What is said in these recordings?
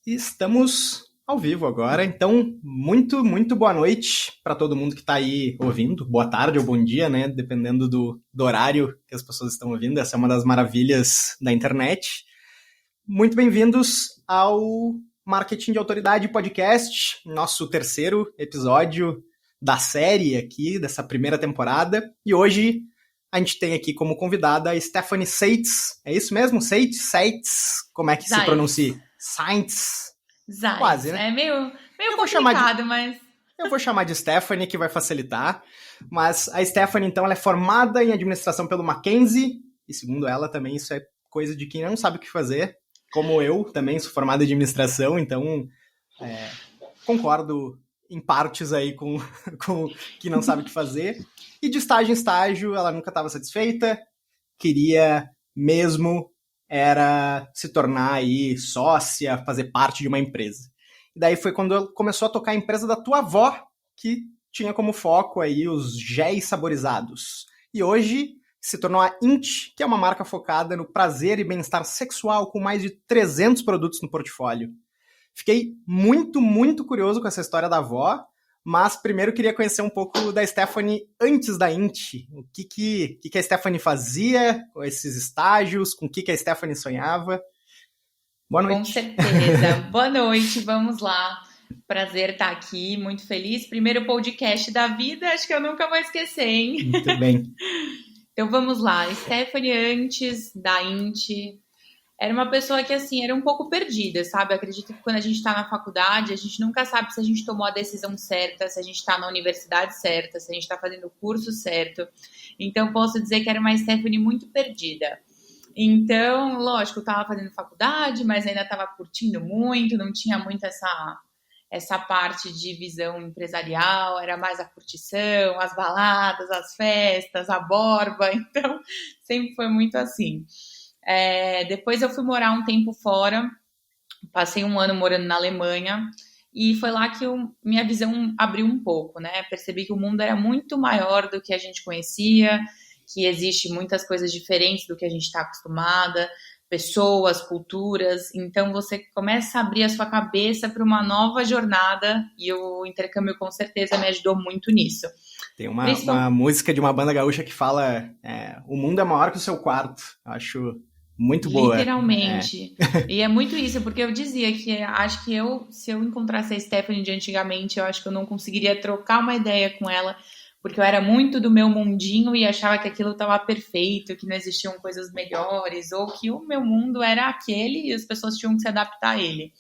Estamos ao vivo agora, então muito boa noite para todo mundo que está aí ouvindo. Boa tarde ou bom dia, né? Dependendo do horário que as pessoas estão ouvindo. Essa é uma das maravilhas da internet. Muito bem-vindos ao Marketing de Autoridade Podcast, nosso terceiro episódio da série aqui, dessa primeira temporada. E hoje a gente tem aqui como convidada a Stephanie Seitz. É isso mesmo? Seitz? Como é que se pronuncia? Sainz. Quase, né? É meio complicado, mas... Eu vou chamar de Stephanie, que vai facilitar. Mas a Stephanie, então, ela é formada em administração pelo Mackenzie. E segundo ela, também isso é coisa de quem não sabe o que fazer. Como eu, também sou formada em administração, então concordo em partes aí com quem não sabe o que fazer. E de estágio em estágio, ela nunca estava satisfeita. Queria mesmo era se tornar aí sócia, fazer parte de uma empresa. E daí foi quando ela começou a tocar a empresa da tua avó, que tinha como foco aí os géis saborizados. E hoje se tornou a Int, que é uma marca focada no prazer e bem-estar sexual, com mais de 300 produtos no portfólio. Fiquei muito curioso com essa história da avó, mas primeiro queria conhecer um pouco da Stephanie antes da Int. O que a Stephanie fazia com esses estágios, com o que a Stephanie sonhava. Boa noite. Com certeza. Boa noite, vamos lá. Prazer estar aqui, muito feliz. Primeiro podcast da vida, acho que eu nunca vou esquecer, hein? Muito bem. Então vamos lá. Stephanie antes da Int. Era uma pessoa que, assim, era um pouco perdida, sabe? Eu acredito que quando a gente está na faculdade, a gente nunca sabe se a gente tomou a decisão certa, se a gente está na universidade certa, se a gente está fazendo o curso certo. Então, posso dizer que era uma Stephanie muito perdida. Então, lógico, eu estava fazendo faculdade, mas ainda estava curtindo muito, não tinha muito essa parte de visão empresarial, era mais a curtição, as baladas, as festas, a borba. Então, sempre foi muito assim. Depois eu fui morar um tempo fora, passei um ano morando na Alemanha e foi lá que minha visão abriu um pouco, né? Percebi que o mundo era muito maior do que a gente conhecia, que existe muitas coisas diferentes do que a gente está acostumada, pessoas, culturas, então você começa a abrir a sua cabeça para uma nova jornada e o intercâmbio com certeza me ajudou muito nisso. Tem uma música de uma banda gaúcha que fala o mundo é maior que o seu quarto, acho muito boa. Literalmente. E é muito isso, porque eu dizia que acho que se eu encontrasse a Stephanie de antigamente, eu acho que eu não conseguiria trocar uma ideia com ela, porque eu era muito do meu mundinho e achava que aquilo estava perfeito, que não existiam coisas melhores, ou que o meu mundo era aquele e as pessoas tinham que se adaptar a ele.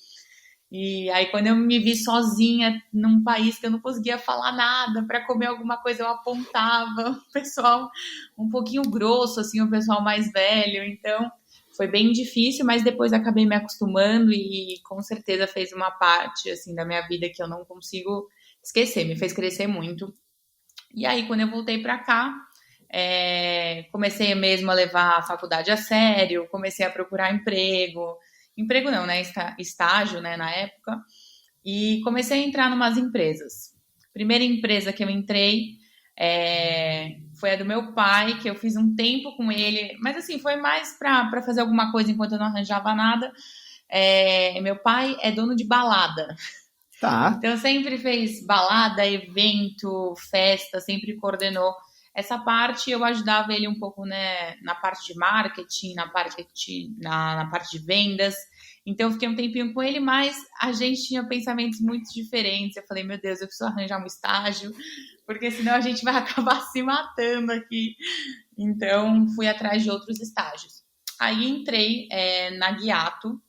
E aí, quando eu me vi sozinha num país que eu não conseguia falar nada, para comer alguma coisa eu apontava, o pessoal um pouquinho grosso, assim, o pessoal mais velho, então foi bem difícil, mas depois acabei me acostumando e com certeza fez uma parte, assim, da minha vida que eu não consigo esquecer, me fez crescer muito. E aí, quando eu voltei para cá, comecei mesmo a levar a faculdade a sério, comecei a procurar emprego não, né, estágio, né, na época, e comecei a entrar em umas empresas. Primeira empresa que eu entrei foi a do meu pai, que eu fiz um tempo com ele, mas assim, foi mais para fazer alguma coisa enquanto eu não arranjava nada. Meu pai é dono de balada. Tá. Então sempre fez balada, evento, festa, sempre coordenou essa parte. Eu ajudava ele um pouco, né, na parte de marketing, na parte de vendas. Então eu fiquei um tempinho com ele, mas a gente tinha pensamentos muito diferentes. Eu falei, meu Deus, eu preciso arranjar um estágio, porque senão a gente vai acabar se matando aqui. Então fui atrás de outros estágios. Aí entrei na Guiato,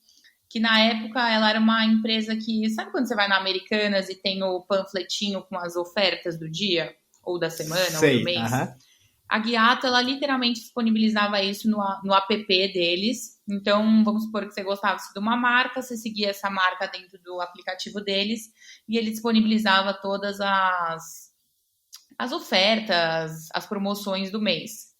que na época ela era uma empresa que... Sabe quando você vai na Americanas e tem o panfletinho com as ofertas do dia? Ou da semana, Sei, ou do mês? uh-huh. A Guiato, ela literalmente disponibilizava isso no app deles. Então, vamos supor que você gostava de uma marca, você seguia essa marca dentro do aplicativo deles e ele disponibilizava todas as ofertas, as promoções do mês.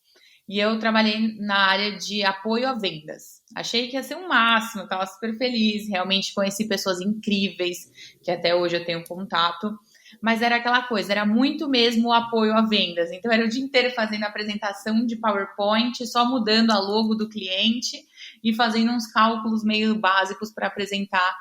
E eu trabalhei na área de apoio a vendas. Achei que ia ser um máximo, estava super feliz. Realmente conheci pessoas incríveis, que até hoje eu tenho contato. Mas era aquela coisa, era muito mesmo o apoio a vendas. Então, era o dia inteiro fazendo apresentação de PowerPoint, só mudando a logo do cliente. e fazendo uns cálculos meio básicos para apresentar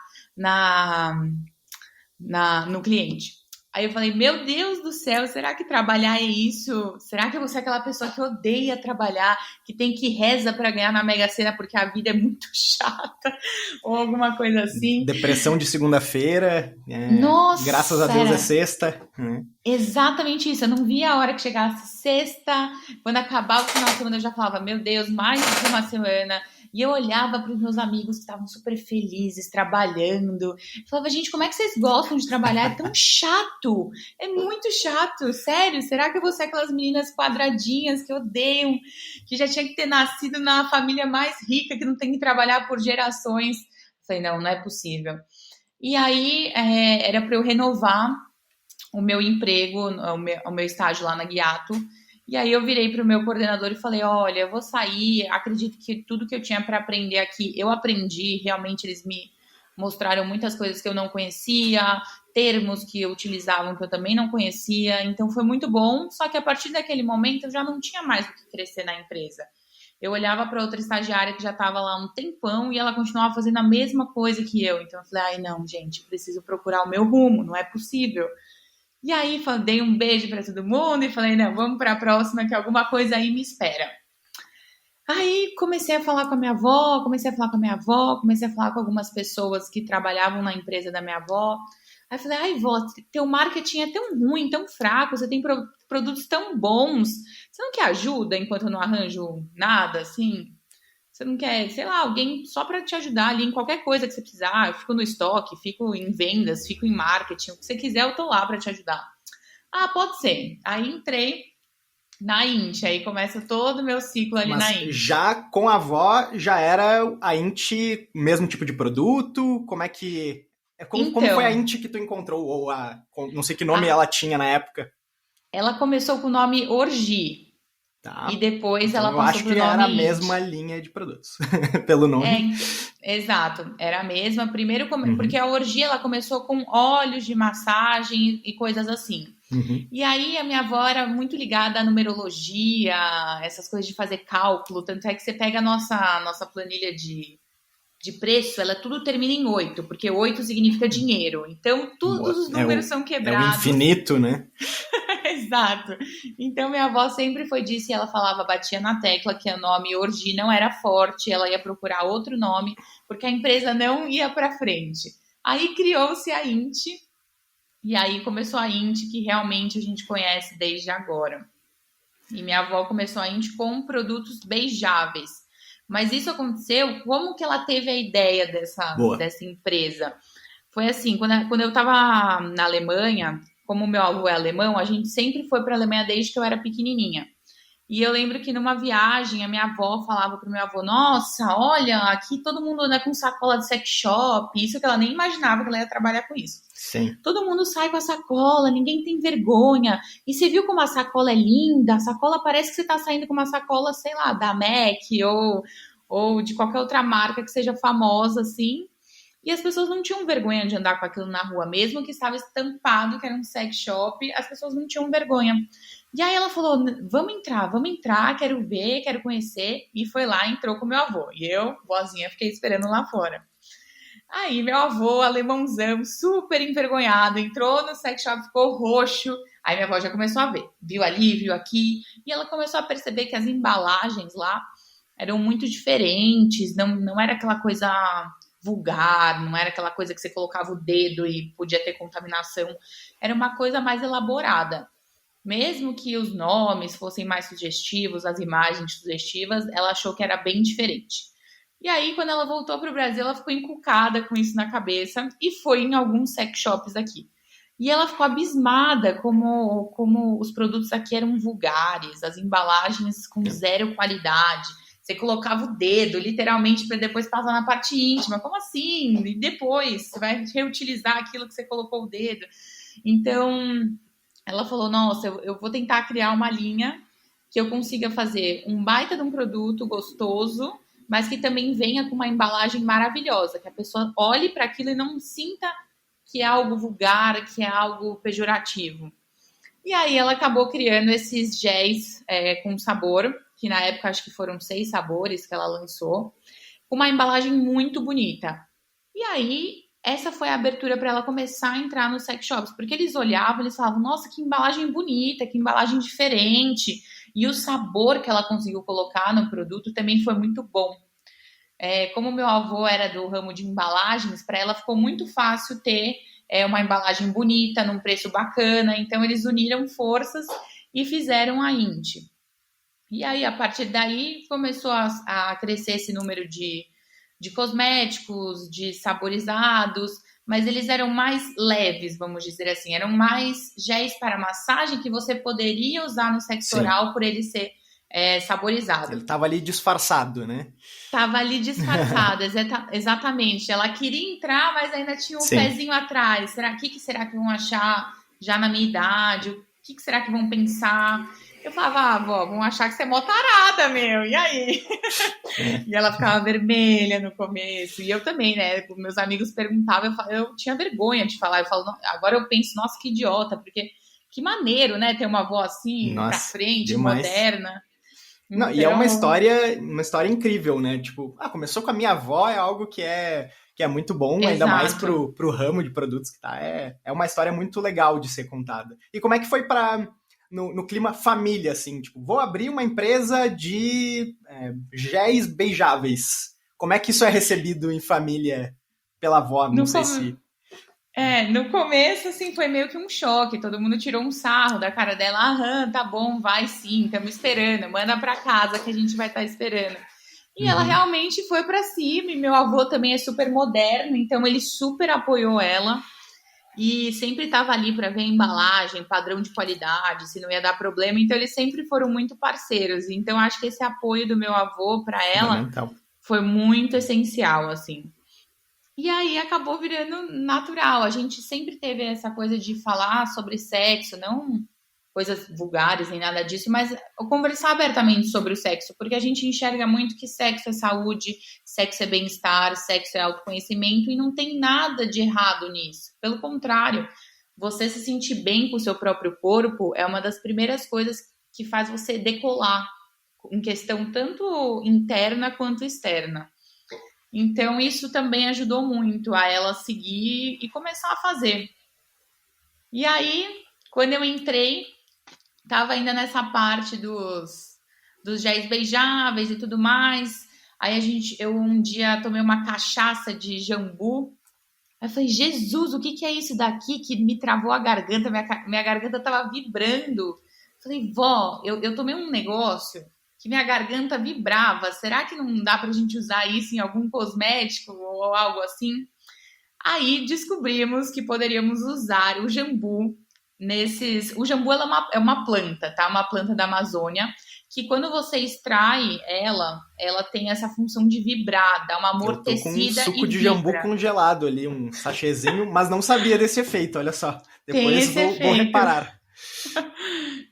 no cliente. Aí eu falei, meu Deus do céu, será que trabalhar é isso? Será que eu vou ser aquela pessoa que odeia trabalhar, que tem que reza para ganhar na Mega Sena porque a vida é muito chata? Ou alguma coisa assim. Depressão de segunda-feira. Nossa! Graças a Deus é sexta. Exatamente isso. Eu não via a hora que chegasse sexta. Quando acabava o final de semana, eu já falava, meu Deus, mais uma semana. E eu olhava para os meus amigos que estavam super felizes, trabalhando. Eu falava, gente, como é que vocês gostam de trabalhar? É tão chato. É muito chato. Sério, será que eu vou ser aquelas meninas quadradinhas que odeiam, que já tinha que ter nascido na família mais rica, que não tem que trabalhar por gerações? Eu falei, não é possível. E aí, era para eu renovar o meu emprego, o meu estágio lá na Guiato. E aí eu virei para o meu coordenador e falei, olha, eu vou sair, acredito que tudo que eu tinha para aprender aqui, eu aprendi, realmente eles me mostraram muitas coisas que eu não conhecia, termos que utilizavam que eu também não conhecia, então foi muito bom, só que a partir daquele momento eu já não tinha mais o que crescer na empresa. Eu olhava para outra estagiária que já estava lá um tempão e ela continuava fazendo a mesma coisa que eu, então eu falei, ai não, gente, preciso procurar o meu rumo, não é possível. E aí dei um beijo para todo mundo e falei, não, vamos para a próxima que alguma coisa aí me espera. Aí comecei a falar com a minha avó, comecei a falar com algumas pessoas que trabalhavam na empresa da minha avó. Aí falei, ai vó, teu marketing é tão ruim, tão fraco, você tem produtos tão bons, você não quer ajuda enquanto eu não arranjo nada, assim? Você não quer, sei lá, alguém só para te ajudar ali em qualquer coisa que você precisar. Eu fico no estoque, fico em vendas, fico em marketing. O que você quiser, eu tô lá para te ajudar. Ah, pode ser. Aí entrei na Int. Aí começa todo o meu ciclo ali na Int. Já com a avó, já era a Int mesmo tipo de produto? Como é que... Como foi a Int que tu encontrou? Ou não sei que nome ela tinha na época. Ela começou com o nome Orgi. Tá. E depois então ela passou pro nome Int. Eu acho que era a mesma linha de produtos, pelo nome. Exato, era a mesma. Primeiro, porque a Orgi ela começou com óleos de massagem e coisas assim. E aí a minha avó era muito ligada à numerologia, essas coisas de fazer cálculo. Tanto é que você pega a nossa planilha de preço, ela tudo termina em 8, porque 8 significa dinheiro. Então, todos os números são quebrados. É o infinito, né? Exato. Então, minha avó sempre foi disso e ela falava, batia na tecla que o nome Orgi não era forte, ela ia procurar outro nome, porque a empresa não ia para frente. Aí criou-se a Int, e aí começou a Int, que realmente a gente conhece desde agora. E minha avó começou a Int com produtos beijáveis. Mas isso aconteceu, como que ela teve a ideia dessa empresa? Foi assim, quando eu estava na Alemanha, como meu avô é alemão, a gente sempre foi para a Alemanha desde que eu era pequenininha. E eu lembro que numa viagem, a minha avó falava pro meu avô, nossa, olha, aqui todo mundo anda com sacola de sex shop. Isso que ela nem imaginava que ela ia trabalhar com isso. Sim. Todo mundo sai com a sacola, ninguém tem vergonha. E você viu como a sacola é linda? A sacola parece que você tá saindo com uma sacola, sei lá, da MAC ou de qualquer outra marca que seja famosa, assim. E as pessoas não tinham vergonha de andar com aquilo na rua, mesmo que estava estampado que era um sex shop, as pessoas não tinham vergonha. E aí ela falou, vamos entrar, quero ver, quero conhecer. E foi lá, entrou com meu avô. E eu, vozinha, fiquei esperando lá fora. Aí meu avô, alemãozão, super envergonhado, entrou no sex shop, ficou roxo. Aí minha avó já começou a ver, viu ali, viu aqui. E ela começou a perceber que as embalagens lá eram muito diferentes, não era aquela coisa vulgar, não era aquela coisa que você colocava o dedo e podia ter contaminação. Era uma coisa mais elaborada. Mesmo que os nomes fossem mais sugestivos, as imagens sugestivas, ela achou que era bem diferente. E aí, quando ela voltou para o Brasil, ela ficou encucada com isso na cabeça e foi em alguns sex shops aqui. E ela ficou abismada como os produtos aqui eram vulgares, as embalagens com zero qualidade. Você colocava o dedo, literalmente, para depois passar na parte íntima. Como assim? E depois? Você vai reutilizar aquilo que você colocou o dedo. Então, ela falou, nossa, eu vou tentar criar uma linha que eu consiga fazer um baita de um produto gostoso, mas que também venha com uma embalagem maravilhosa, que a pessoa olhe para aquilo e não sinta que é algo vulgar, que é algo pejorativo. E aí ela acabou criando esses géis com sabor, que na época acho que foram 6 sabores que ela lançou. com uma embalagem muito bonita. E aí, essa foi a abertura para ela começar a entrar nos sex shops, porque eles olhavam, eles falavam, nossa, que embalagem bonita, que embalagem diferente. E o sabor que ela conseguiu colocar no produto também foi muito bom. Como meu avô era do ramo de embalagens, para ela ficou muito fácil ter uma embalagem bonita, num preço bacana. Então, eles uniram forças e fizeram a Inti. E aí, a partir daí, começou a crescer esse número de cosméticos, de saborizados, mas eles eram mais leves, vamos dizer assim. Eram mais géis para massagem que você poderia usar no sexo oral por ele ser saborizado. Ele estava ali disfarçado, né? Tava ali disfarçada, exatamente. Ela queria entrar, mas ainda tinha um pezinho atrás. Que será que vão achar já na minha idade? O que será que vão pensar? Eu falava, avó, vão achar que você é mó tarada, meu. E aí? E ela ficava vermelha no começo. E eu também, né? Meus amigos perguntavam, eu tinha vergonha de falar. Eu falo, agora eu penso, nossa, que idiota, porque que maneiro, né? Ter uma avó assim, pra frente, demais. Moderna. Não, então... E é uma história incrível, né? Tipo, começou com a minha avó, é algo que é muito bom, exato. Ainda mais pro ramo de produtos que tá. É uma história muito legal de ser contada. E como é que foi no clima família, assim? Tipo, vou abrir uma empresa de géis beijáveis. Como é que isso é recebido em família pela avó? Não sei se... no começo, assim, foi meio que um choque. Todo mundo tirou um sarro da cara dela. Tá bom, vai sim, estamos esperando. Manda pra casa que a gente vai estar esperando. E ela realmente foi pra cima. E meu avô também é super moderno, então ele super apoiou ela. E sempre estava ali para ver a embalagem, padrão de qualidade, se não ia dar problema. Então eles sempre foram muito parceiros. Então acho que esse apoio do meu avô para ela foi muito essencial, assim. E aí acabou virando natural. A gente sempre teve essa coisa de falar sobre sexo, não coisas vulgares nem nada disso, mas conversar abertamente sobre o sexo, porque a gente enxerga muito que sexo é saúde, sexo é bem-estar, sexo é autoconhecimento, e não tem nada de errado nisso. Pelo contrário, você se sentir bem com o seu próprio corpo é uma das primeiras coisas que faz você decolar, em questão tanto interna quanto externa. Então, isso também ajudou muito a ela seguir e começar a fazer. E aí, quando eu entrei, tava ainda nessa parte dos géis beijáveis e tudo mais. Aí eu um dia tomei uma cachaça de jambu. Aí eu falei, Jesus, o que é isso daqui que me travou a garganta? Minha garganta tava vibrando. Eu falei, vó, eu tomei um negócio que minha garganta vibrava. Será que não dá pra gente usar isso em algum cosmético ou algo assim? Aí descobrimos que poderíamos usar o jambu o jambu é uma planta, tá? Uma planta da Amazônia, que quando você extrai ela tem essa função de vibrar, dar uma amortecida e vibra. Eu tô com um suco de jambu congelado ali, um sachêzinho, mas não sabia desse efeito, olha só. Depois vou reparar.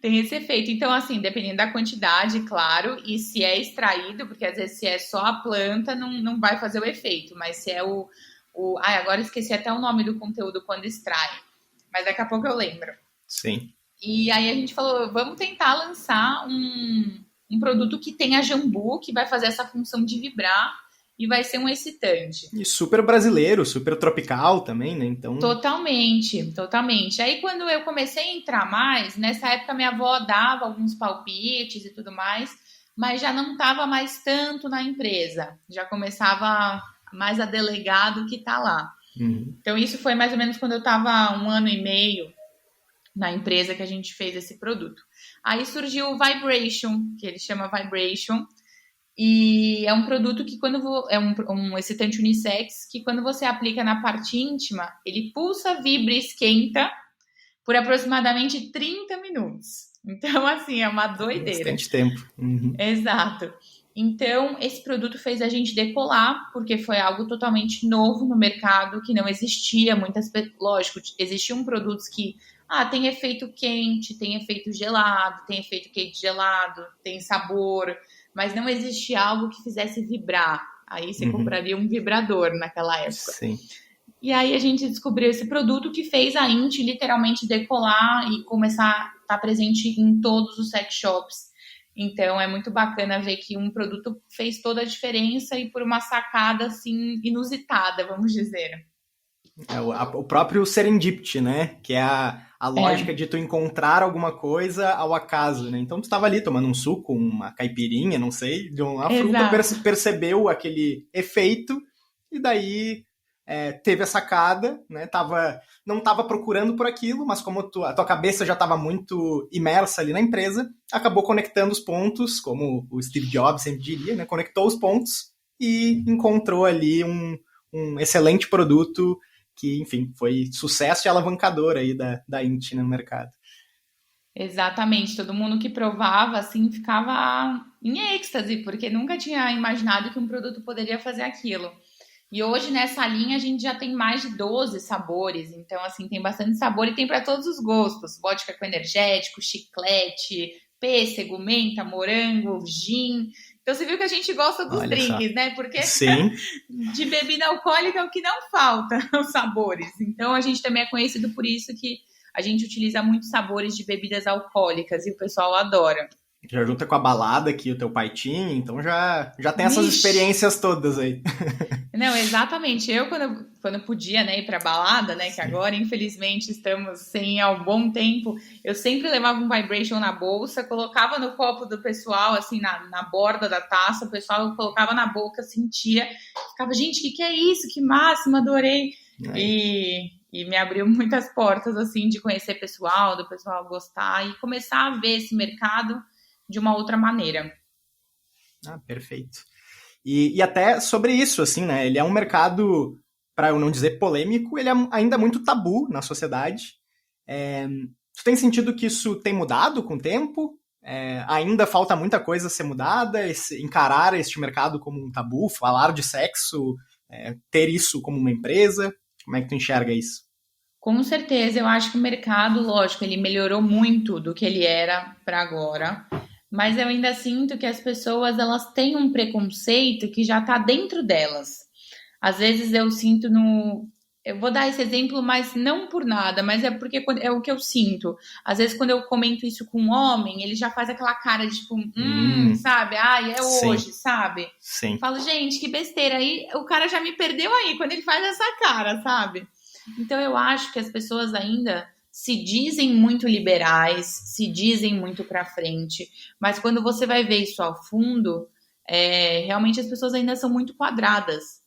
Tem esse efeito. Então, assim, dependendo da quantidade, claro, e se é extraído, porque às vezes se é só a planta, não vai fazer o efeito, mas se é agora esqueci até o nome do conteúdo quando extrai, mas daqui a pouco eu lembro. Sim. E aí a gente falou, vamos tentar lançar um produto que tenha jambu, que vai fazer essa função de vibrar e vai ser um excitante. E super brasileiro, super tropical também, né? Então... Totalmente. Aí quando eu comecei a entrar mais, nessa época minha avó dava alguns palpites e tudo mais, mas já não estava mais tanto na empresa. Já começava mais a delegar do que tá lá. Então isso foi mais ou menos quando eu estava 1 ano e meio na empresa que a gente fez esse produto. Aí surgiu o Vibration, que ele chama Vibration, e é um produto que é um excitante unissex, que quando você aplica na parte íntima, ele pulsa, vibra e esquenta por aproximadamente 30 minutos. Então, assim, é uma doideira. Bastante tempo. Exato. Então, esse produto fez a gente decolar, porque foi algo totalmente novo no mercado, que não existia. Lógico, existiam produtos que tem efeito quente, tem efeito gelado, tem efeito quente gelado, tem sabor, mas não existia algo que fizesse vibrar. Aí você compraria um vibrador naquela época. Sim. E aí a gente descobriu esse produto que fez a Inti literalmente decolar e começar a estar presente em todos os sex shops. Então é muito bacana ver que um produto fez toda a diferença e por uma sacada assim inusitada, vamos dizer. O próprio serendipity, né? Que é a lógica É, de tu encontrar alguma coisa ao acaso, né? Então tu estava ali tomando um suco, uma caipirinha, não sei, de uma fruta, exato. percebeu aquele efeito e daí teve a sacada, né? Não estava procurando por aquilo, mas como a tua cabeça já estava muito imersa ali na empresa, acabou conectando os pontos, como o Steve Jobs sempre diria, né? Conectou os pontos e encontrou ali um excelente produto que, enfim, foi sucesso e alavancador aí da Inti no mercado. Exatamente, todo mundo que provava assim ficava em êxtase, porque nunca tinha imaginado que um produto poderia fazer aquilo. E hoje nessa linha a gente já tem mais de 12 sabores, então assim, tem bastante sabor e tem para todos os gostos. Vodka com energético, chiclete, pêssego, menta, morango, gin. Então você viu que a gente gosta dos Olha só. drinks, né? Porque Sim, de bebida alcoólica é o que não falta, os sabores. Então a gente também é conhecido por isso que a gente utiliza muitos sabores de bebidas alcoólicas e o pessoal adora. já junta com a balada que o teu pai tinha, então já tem essas Vixe! experiências todas aí. Não, exatamente. Quando podia, né, ir pra balada, né, que Sim. agora, infelizmente, estamos sem há um bom tempo, eu sempre levava um vibration na bolsa, colocava no copo do pessoal, assim, na borda da taça, o pessoal colocava na boca, sentia, ficava, gente, o que é isso? Que máximo, adorei. Aí. E me abriu muitas portas, assim, de conhecer pessoal, do pessoal gostar e começar a ver esse mercado de uma outra maneira. Ah, perfeito. E até sobre isso, assim, né? Ele é um mercado, para eu não dizer polêmico, ele é ainda muito tabu na sociedade. Tu tem sentido que isso tem mudado com o tempo? Ainda falta muita coisa a ser mudada, encarar este mercado como um tabu, falar de sexo, ter isso como uma empresa? Como é que tu enxerga isso? Com certeza, eu acho que o mercado, lógico, ele melhorou muito do que ele era para agora, mas eu ainda sinto que as pessoas elas têm um preconceito que já está dentro delas. Às vezes eu sinto no. Eu vou dar esse exemplo, mas não por nada, mas é porque é o que eu sinto. Às vezes, quando eu comento isso com um homem, ele já faz aquela cara de tipo, sabe? Ai, é Sim, hoje, sabe? sim. Falo, gente, que besteira. Aí o cara já me perdeu aí, quando ele faz essa cara, sabe? Então eu acho que as pessoas ainda se dizem muito liberais, se dizem muito para frente, mas quando você vai ver isso ao fundo, realmente as pessoas ainda são muito quadradas.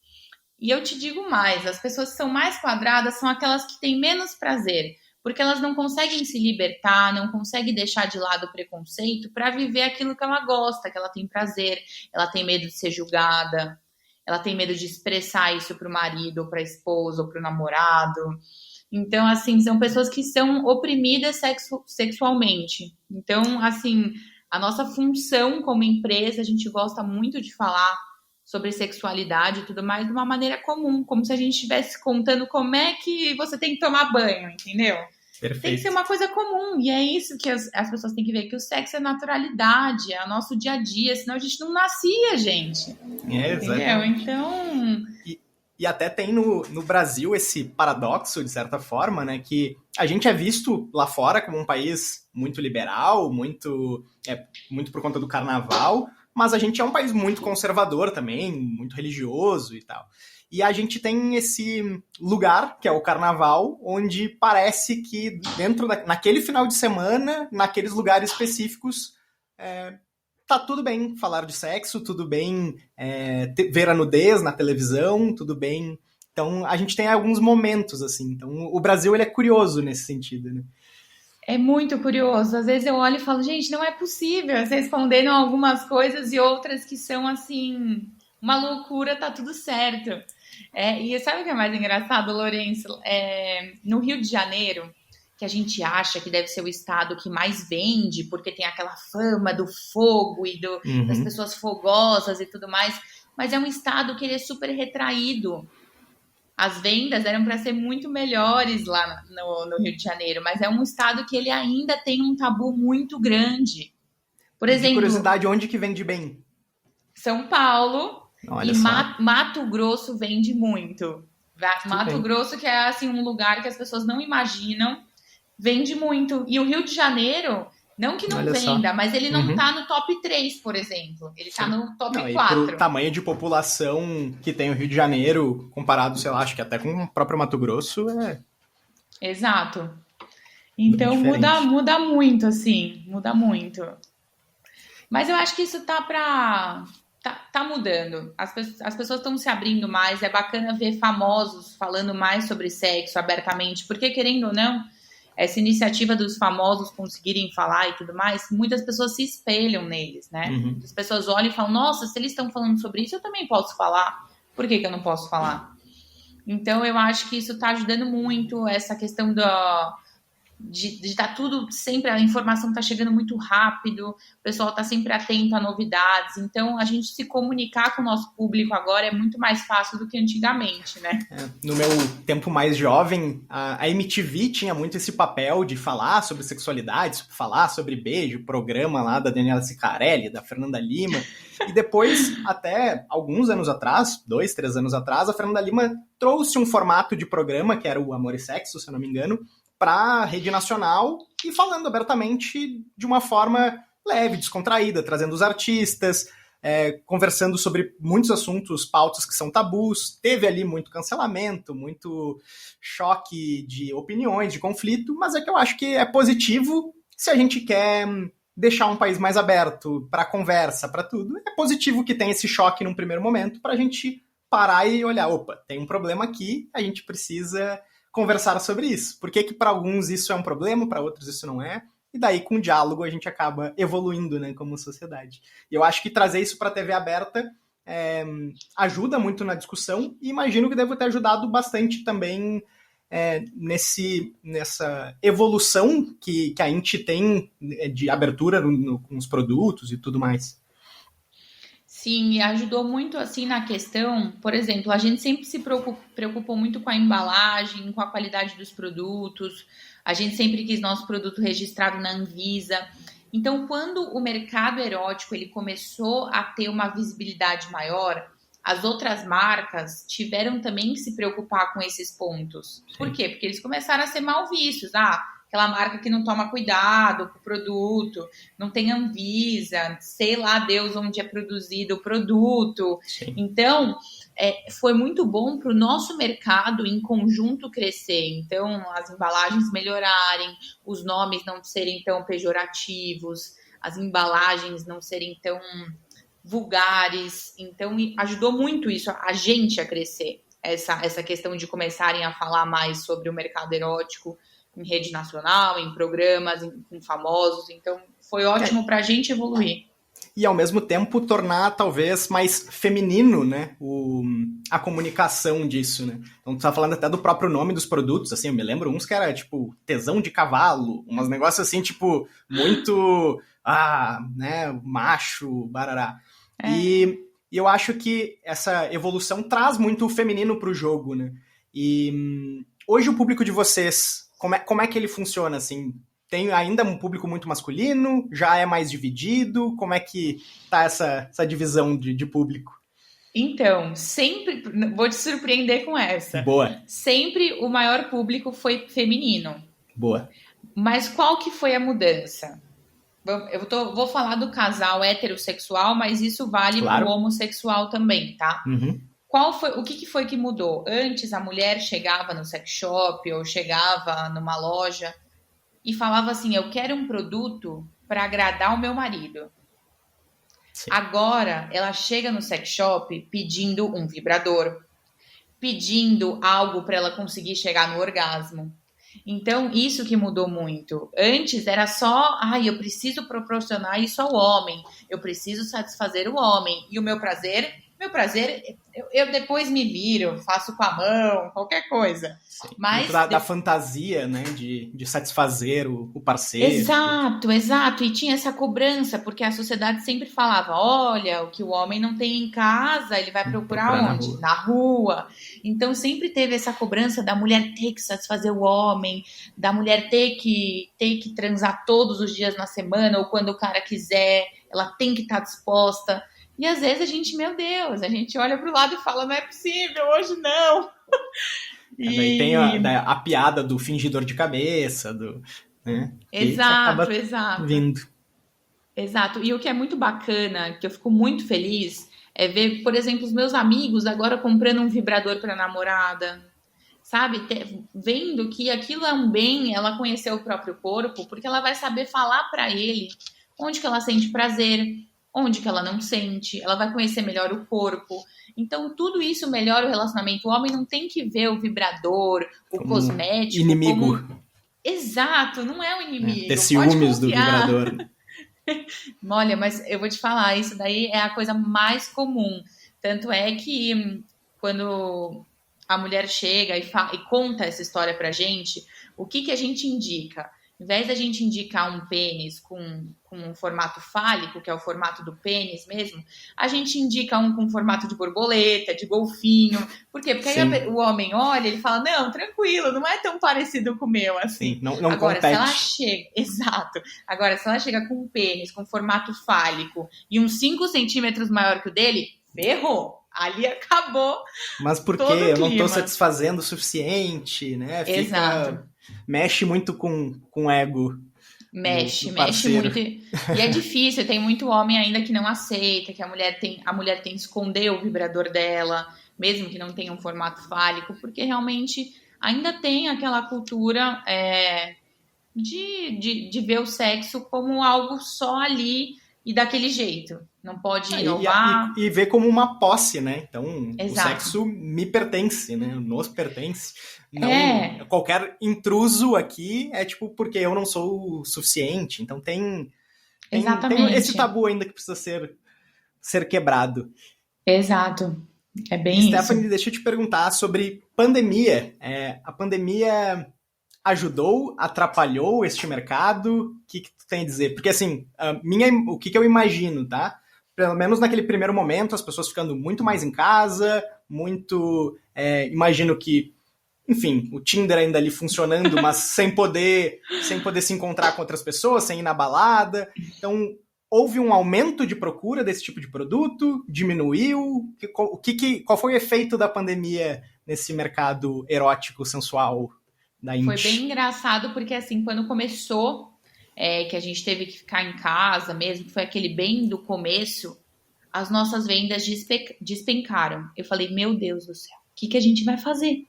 E eu te digo mais, as pessoas que são mais quadradas são aquelas que têm menos prazer, porque elas não conseguem se libertar, não conseguem deixar de lado o preconceito para viver aquilo que ela gosta, que ela tem prazer, ela tem medo de ser julgada, ela tem medo de expressar isso para o marido, ou para a esposa, ou para o namorado. Então, assim, são pessoas que são oprimidas sexualmente. Então, assim, a nossa função como empresa, a gente gosta muito de falar sobre sexualidade e tudo mais de uma maneira comum, como se a gente estivesse contando como é que você tem que tomar banho, entendeu? Tem que ser Perfeito. uma coisa comum, e é isso que as pessoas têm que ver, que o sexo é naturalidade, é o nosso dia a dia, senão a gente não nascia, gente. Entendeu? Exatamente. Então, E, e até tem no Brasil esse paradoxo, de certa forma, né? Que a gente é visto lá fora como um país muito liberal, muito por conta do carnaval, mas a gente é um país muito conservador também, muito religioso e tal. E a gente tem esse lugar, que é o carnaval, onde parece que naquele final de semana, naqueles lugares específicos, tá tudo bem falar de sexo, tudo bem ver a nudez na televisão, tudo bem. Então a gente tem alguns momentos assim. Então o Brasil ele é curioso nesse sentido, né? é muito curioso. Às vezes eu olho e falo, gente, não é possível. Vocês condenam algumas coisas e outras que são assim, uma loucura, tá tudo certo. E sabe o que é mais engraçado, Lourenço? No Rio de Janeiro, que a gente acha que deve ser o estado que mais vende, porque tem aquela fama do fogo e das Uhum. pessoas fogosas e tudo mais, mas é um estado que ele é super retraído. As vendas eram para ser muito melhores lá no Rio de Janeiro, mas é um estado que ele ainda tem um tabu muito grande. Por De exemplo, curiosidade, onde que vende bem? São Paulo e Olha só, Mato Grosso vende muito. tudo Mato bem. Grosso, que é assim um lugar que as pessoas não imaginam, vende muito. E o Rio de Janeiro Não que não Olha só. venda, mas ele não Uhum. tá no top 3, por exemplo. Ele tá Sim. no top Não, e pro 4. tamanho de população que tem o Rio de Janeiro, comparado, sei lá, acho que até com o próprio Mato Grosso, é Exato. bem Então muda, diferente. muda muito, assim, muda muito. Mas eu acho que isso tá mudando. As pessoas estão se abrindo mais. É bacana ver famosos falando mais sobre sexo abertamente, porque querendo ou não, essa iniciativa dos famosos conseguirem falar e tudo mais, muitas pessoas se espelham neles, né? Uhum. As pessoas olham e falam: Nossa, se eles estão falando sobre isso, eu também posso falar. Por que eu não posso falar? Então eu acho que isso está ajudando muito essa questão de estar tudo sempre, a informação está chegando muito rápido, o pessoal está sempre atento a novidades, então a gente se comunicar com o nosso público agora é muito mais fácil do que antigamente, né? No meu tempo mais jovem, a MTV tinha muito esse papel de falar sobre sexualidade, falar sobre beijo, programa lá da Daniela Sicarelli, da Fernanda Lima. E depois, até alguns anos atrás, 2, 3 anos atrás, a Fernanda Lima trouxe um formato de programa, que era o Amor e Sexo, se eu não me engano, para a rede nacional e falando abertamente de uma forma leve, descontraída, trazendo os artistas, conversando sobre muitos assuntos, pautas que são tabus. Teve ali muito cancelamento, muito choque de opiniões, de conflito, mas é que eu acho que é positivo se a gente quer deixar um país mais aberto para conversa, para tudo. É positivo que tenha esse choque num primeiro momento para a gente parar e olhar, opa, tem um problema aqui, a gente precisa conversar sobre isso. Por que para alguns isso é um problema, para outros isso não é? E daí, com o diálogo, a gente acaba evoluindo, né, como sociedade. E eu acho que trazer isso para a TV aberta ajuda muito na discussão e imagino que deve ter ajudado bastante também nessa evolução que a gente tem de abertura com os produtos e tudo mais. Sim, e ajudou muito assim na questão, por exemplo, a gente sempre se preocupou muito com a embalagem, com a qualidade dos produtos, a gente sempre quis nosso produto registrado na Anvisa. Então, quando o mercado erótico ele começou a ter uma visibilidade maior, as outras marcas tiveram também que se preocupar com esses pontos. Sim. Por quê? Porque eles começaram a ser mal vistos. Aquela marca que não toma cuidado com o produto, não tem Anvisa, sei lá Deus onde é produzido o produto. Sim. Então, foi muito bom para o nosso mercado em conjunto crescer. Então, as embalagens melhorarem, os nomes não serem tão pejorativos, as embalagens não serem tão vulgares. Então, ajudou muito isso, a gente a crescer. Essa questão de começarem a falar mais sobre o mercado erótico, em rede nacional, em programas, com famosos. Então, foi ótimo para a gente evoluir. E, ao mesmo tempo, tornar, talvez, mais feminino, né, a comunicação disso, né? Então, tu tá falando até do próprio nome dos produtos, assim, eu me lembro uns que era, tipo, tesão de cavalo, uns negócios, assim, tipo, muito, né, macho, barará. E eu acho que essa evolução traz muito o feminino pro jogo, né? E hoje o público de vocês, como é que ele funciona, assim? Tem ainda um público muito masculino? Já é mais dividido? Como é que tá essa divisão de público? Então, sempre... Vou te surpreender com essa. Boa. Sempre o maior público foi feminino. Boa. Mas qual que foi a mudança? Vou falar do casal heterossexual, mas isso vale para o homossexual também, tá? Uhum. O que foi que mudou? Antes, a mulher chegava no sex shop ou chegava numa loja e falava assim, eu quero um produto para agradar o meu marido. Sim. Agora, ela chega no sex shop pedindo um vibrador, pedindo algo para ela conseguir chegar no orgasmo. Então, isso que mudou muito. Antes era só, eu preciso proporcionar isso ao homem, eu preciso satisfazer o homem. E o meu prazer, eu depois me viro, faço com a mão, qualquer coisa. Sim, mas da fantasia, né, de satisfazer o parceiro. Exato. E tinha essa cobrança, porque a sociedade sempre falava, olha, o que o homem não tem em casa, ele vai procurar onde? Na rua. Então sempre teve essa cobrança da mulher ter que satisfazer o homem, da mulher ter que transar todos os dias na semana, ou quando o cara quiser, ela tem que estar disposta. E às vezes a gente, meu Deus, a gente olha pro lado e fala, não é possível, hoje não. Daí tem a piada do fingidor de cabeça, né? Que acaba Exato, exato. vindo. Exato. E o que é muito bacana, que eu fico muito feliz, é ver, por exemplo, os meus amigos agora comprando um vibrador para namorada, sabe? Vendo que aquilo é um bem, ela conhecer o próprio corpo, porque ela vai saber falar para ele onde que ela sente prazer, onde que ela não sente, ela vai conhecer melhor o corpo. Então, tudo isso melhora o relacionamento. O homem não tem que ver o vibrador, o Como cosmético inimigo. Exato, não é o inimigo. Ter Pode ciúmes do confiar. vibrador. Olha, mas eu vou te falar, isso daí é a coisa mais comum. Tanto é que quando a mulher chega e conta essa história pra gente, o que a gente indica? Em vez da gente indicar um pênis com um formato fálico, que é o formato do pênis mesmo, a gente indica um com formato de borboleta, de golfinho. Por quê? Porque aí o homem olha e ele fala, não, tranquilo, não é tão parecido com o meu assim. Sim, não Agora, compete. se ela chega... Exato. Agora, se ela chega com um pênis, com formato fálico e uns 5 centímetros maior que o dele, ferrou. Ali acabou. Mas por quê? Eu não tô satisfazendo o suficiente, né? Exato. Mexe muito com o ego. Mexe muito. E é difícil, tem muito homem ainda que não aceita, que a mulher tem que esconder o vibrador dela, mesmo que não tenha um formato fálico, porque realmente ainda tem aquela cultura de ver o sexo como algo só ali e daquele jeito. Não pode inovar. E ver como uma posse, né? Então, Exato. O sexo me pertence, né? Nos pertence. Não, qualquer intruso aqui é tipo porque eu não sou o suficiente. Então tem esse tabu ainda que precisa ser quebrado. Exato. É bem isso. Stephanie, deixa eu te perguntar sobre pandemia. A pandemia ajudou, atrapalhou este mercado? O que tu tem a dizer? Porque assim, o que eu imagino, tá? Pelo menos naquele primeiro momento, as pessoas ficando muito mais em casa, imagino que, enfim, o Tinder ainda ali funcionando, mas sem poder se encontrar com outras pessoas, sem ir na balada. Então, houve um aumento de procura desse tipo de produto? Diminuiu? Qual foi o efeito da pandemia nesse mercado erótico, sensual da Indy? Foi bem engraçado, porque assim, quando começou, que a gente teve que ficar em casa mesmo, que foi aquele bem do começo, as nossas vendas despencaram. Eu falei, meu Deus do céu, o que a gente vai fazer?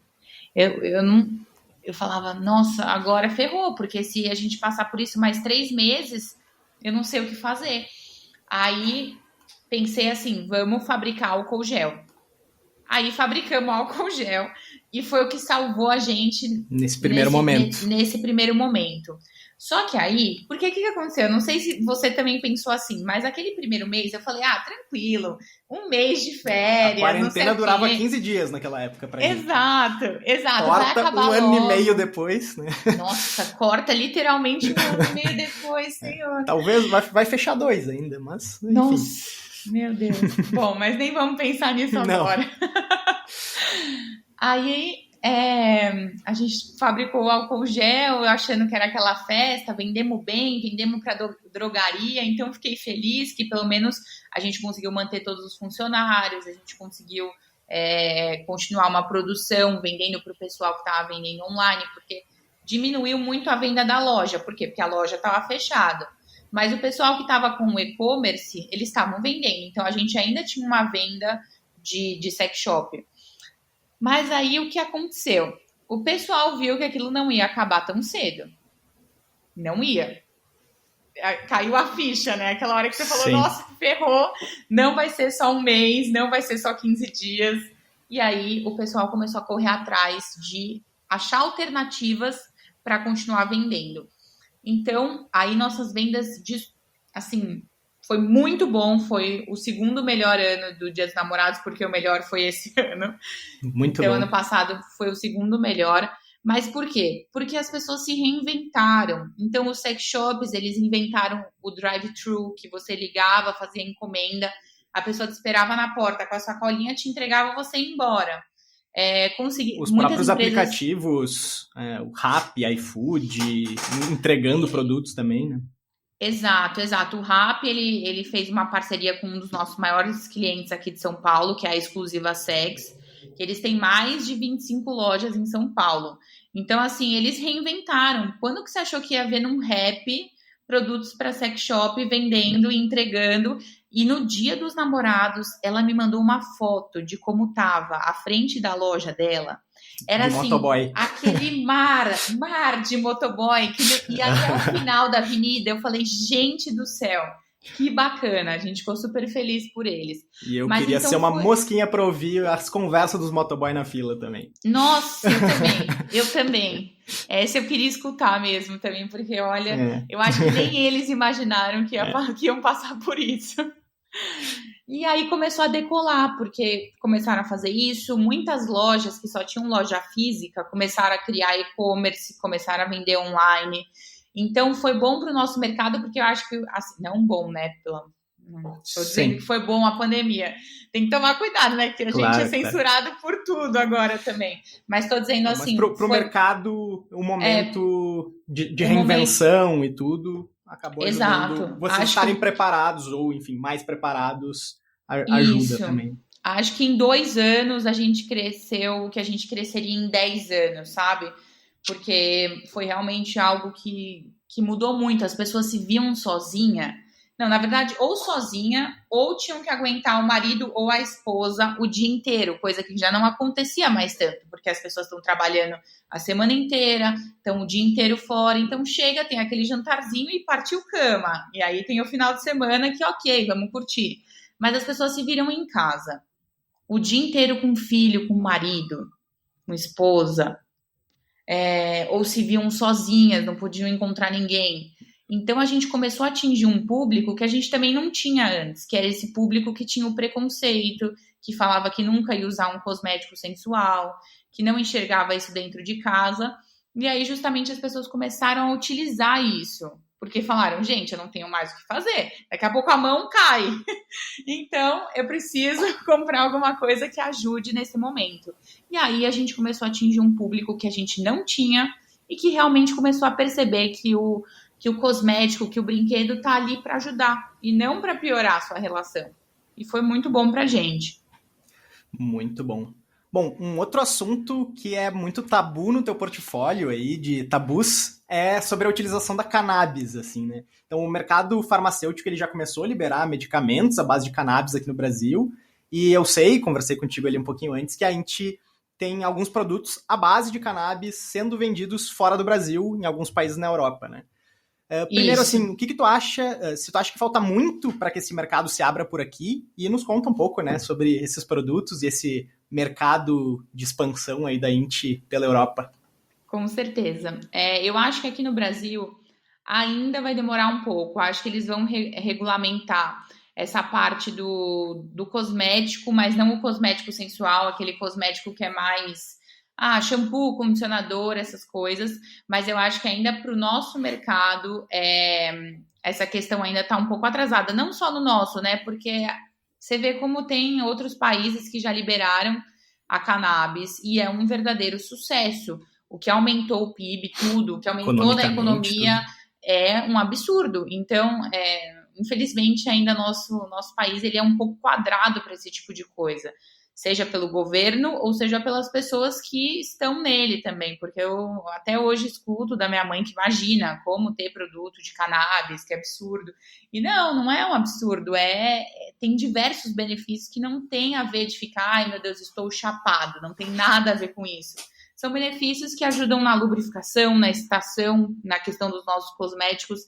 Eu falava, nossa, agora ferrou, porque se a gente passar por isso mais 3 meses, eu não sei o que fazer. Aí pensei assim, vamos fabricar álcool gel. Aí fabricamos álcool gel e foi o que salvou a gente nesse primeiro momento. Nesse primeiro momento. Só que aí, porque o que aconteceu? Eu não sei se você também pensou assim, mas aquele primeiro mês eu falei, tranquilo, 1 mês de férias. A quarentena durava 15 dias naquela época pra gente. Exato. Corta vai acabar 1 ano e meio depois, né? Nossa, corta literalmente 1 ano e meio depois, senhor. Talvez vai fechar 2 ainda, mas enfim. Nossa, meu Deus. Bom, mas nem vamos pensar nisso agora. Aí a gente fabricou álcool gel, achando que era aquela festa, vendemos bem, vendemos para drogaria, então fiquei feliz que pelo menos a gente conseguiu manter todos os funcionários, a gente conseguiu continuar uma produção, vendendo para o pessoal que estava vendendo online, porque diminuiu muito a venda da loja. Por quê? Porque a loja estava fechada. Mas o pessoal que estava com o e-commerce, eles estavam vendendo, então a gente ainda tinha uma venda de sex shop. Mas aí o que aconteceu? O pessoal viu que aquilo não ia acabar tão cedo. Não ia. Caiu a ficha, né? Aquela hora que você falou, nossa, ferrou. Não vai ser só 1 mês, não vai ser só 15 dias. E aí o pessoal começou a correr atrás de achar alternativas para continuar vendendo. Então, aí nossas vendas, assim... Foi muito bom, foi o 2º melhor ano do Dia dos Namorados, porque o melhor foi esse ano. Muito então, bom. Ano passado foi o 2º melhor. Mas por quê? Porque as pessoas se reinventaram. Então, os sex shops, eles inventaram o drive-thru, que você ligava, fazia encomenda, a pessoa te esperava na porta com a sacolinha, te entregava, você ia embora. Os próprios aplicativos, o Rappi, iFood, entregando produtos também, né? Exato. O Rappi, ele fez uma parceria com um dos nossos maiores clientes aqui de São Paulo, que é a Exclusiva Sex. que eles têm mais de 25 lojas em São Paulo. Então, assim, eles reinventaram. Quando que você achou que ia ver num rap produtos para sex shop vendendo e entregando? E no dia dos namorados, ela me mandou uma foto de como tava a frente da loja dela. Era de assim, motoboy. aquele mar de motoboy que ia até o final da avenida. Eu falei, gente do céu, que bacana. A gente ficou super feliz por eles. E eu Mas queria então ser uma foi... mosquinha pra ouvir as conversas dos motoboy na fila também. Nossa, eu também. Essa eu queria escutar mesmo também, porque olha, eu acho que nem eles imaginaram que iam passar por isso. E aí começou a decolar, porque começaram a fazer isso. Muitas lojas que só tinham loja física começaram a criar e-commerce, começaram a vender online. Então foi bom para o nosso mercado, porque eu acho que, assim, não bom, né? Estou dizendo que foi bom a pandemia. Tem que tomar cuidado, né? Porque a gente é censurado por tudo agora também. Mas estou dizendo assim... Mas pro mercado, o momento de reinvenção e tudo... acabou ajudando vocês estarem preparados, ou enfim, mais preparados, ajuda também. Acho que em 2 anos a gente cresceu o que a gente cresceria em 10 anos, sabe? Porque foi realmente algo que mudou muito. As pessoas se viam sozinha. Não, na verdade, ou sozinha, ou tinham que aguentar o marido ou a esposa o dia inteiro, coisa que já não acontecia mais tanto, porque as pessoas estão trabalhando a semana inteira, estão o dia inteiro fora, então chega, tem aquele jantarzinho e partiu cama. E aí tem o final de semana que, ok, vamos curtir. Mas as pessoas se viram em casa, o dia inteiro com filho, com marido, com esposa, ou se viam sozinhas, não podiam encontrar ninguém. Então a gente começou a atingir um público que a gente também não tinha antes, que era esse público que tinha o preconceito, que falava que nunca ia usar um cosmético sensual, que não enxergava isso dentro de casa. E aí justamente as pessoas começaram a utilizar isso, porque falaram, gente, eu não tenho mais o que fazer, daqui a pouco a mão cai. Então eu preciso comprar alguma coisa que ajude nesse momento. E aí a gente começou a atingir um público que a gente não tinha e que realmente começou a perceber que o cosmético, que o brinquedo tá ali para ajudar e não para piorar a sua relação. E foi muito bom pra gente. Muito bom. Bom, um outro assunto que é muito tabu no teu portfólio aí, de tabus, é sobre a utilização da cannabis, assim, né? Então, o mercado farmacêutico, ele já começou a liberar medicamentos à base de cannabis aqui no Brasil, e eu sei, conversei contigo ali um pouquinho antes, que a gente tem alguns produtos à base de cannabis sendo vendidos fora do Brasil, em alguns países na Europa, né? Primeiro, assim, o que tu acha, se tu acha que falta muito para que esse mercado se abra por aqui, e nos conta um pouco, né, sobre esses produtos e esse mercado de expansão aí da INT pela Europa. Com certeza. Eu acho que aqui no Brasil ainda vai demorar um pouco. Acho que eles vão regulamentar essa parte do cosmético, mas não o cosmético sensual, aquele cosmético que é mais... shampoo, condicionador, essas coisas, mas eu acho que ainda para o nosso mercado essa questão ainda está um pouco atrasada, não só no nosso, né? Porque você vê como tem outros países que já liberaram a cannabis e é um verdadeiro sucesso. O que aumentou o PIB, tudo, o que aumentou da economia tudo. É um absurdo. Então, infelizmente, ainda nosso país ele é um pouco quadrado para esse tipo de coisa. Seja pelo governo ou seja pelas pessoas que estão nele também, porque eu até hoje escuto da minha mãe que imagina como ter produto de cannabis, que absurdo. E não é um absurdo, tem diversos benefícios que não tem a ver de ficar, ai meu Deus, estou chapado, não tem nada a ver com isso. São benefícios que ajudam na lubrificação, na excitação, na questão dos nossos cosméticos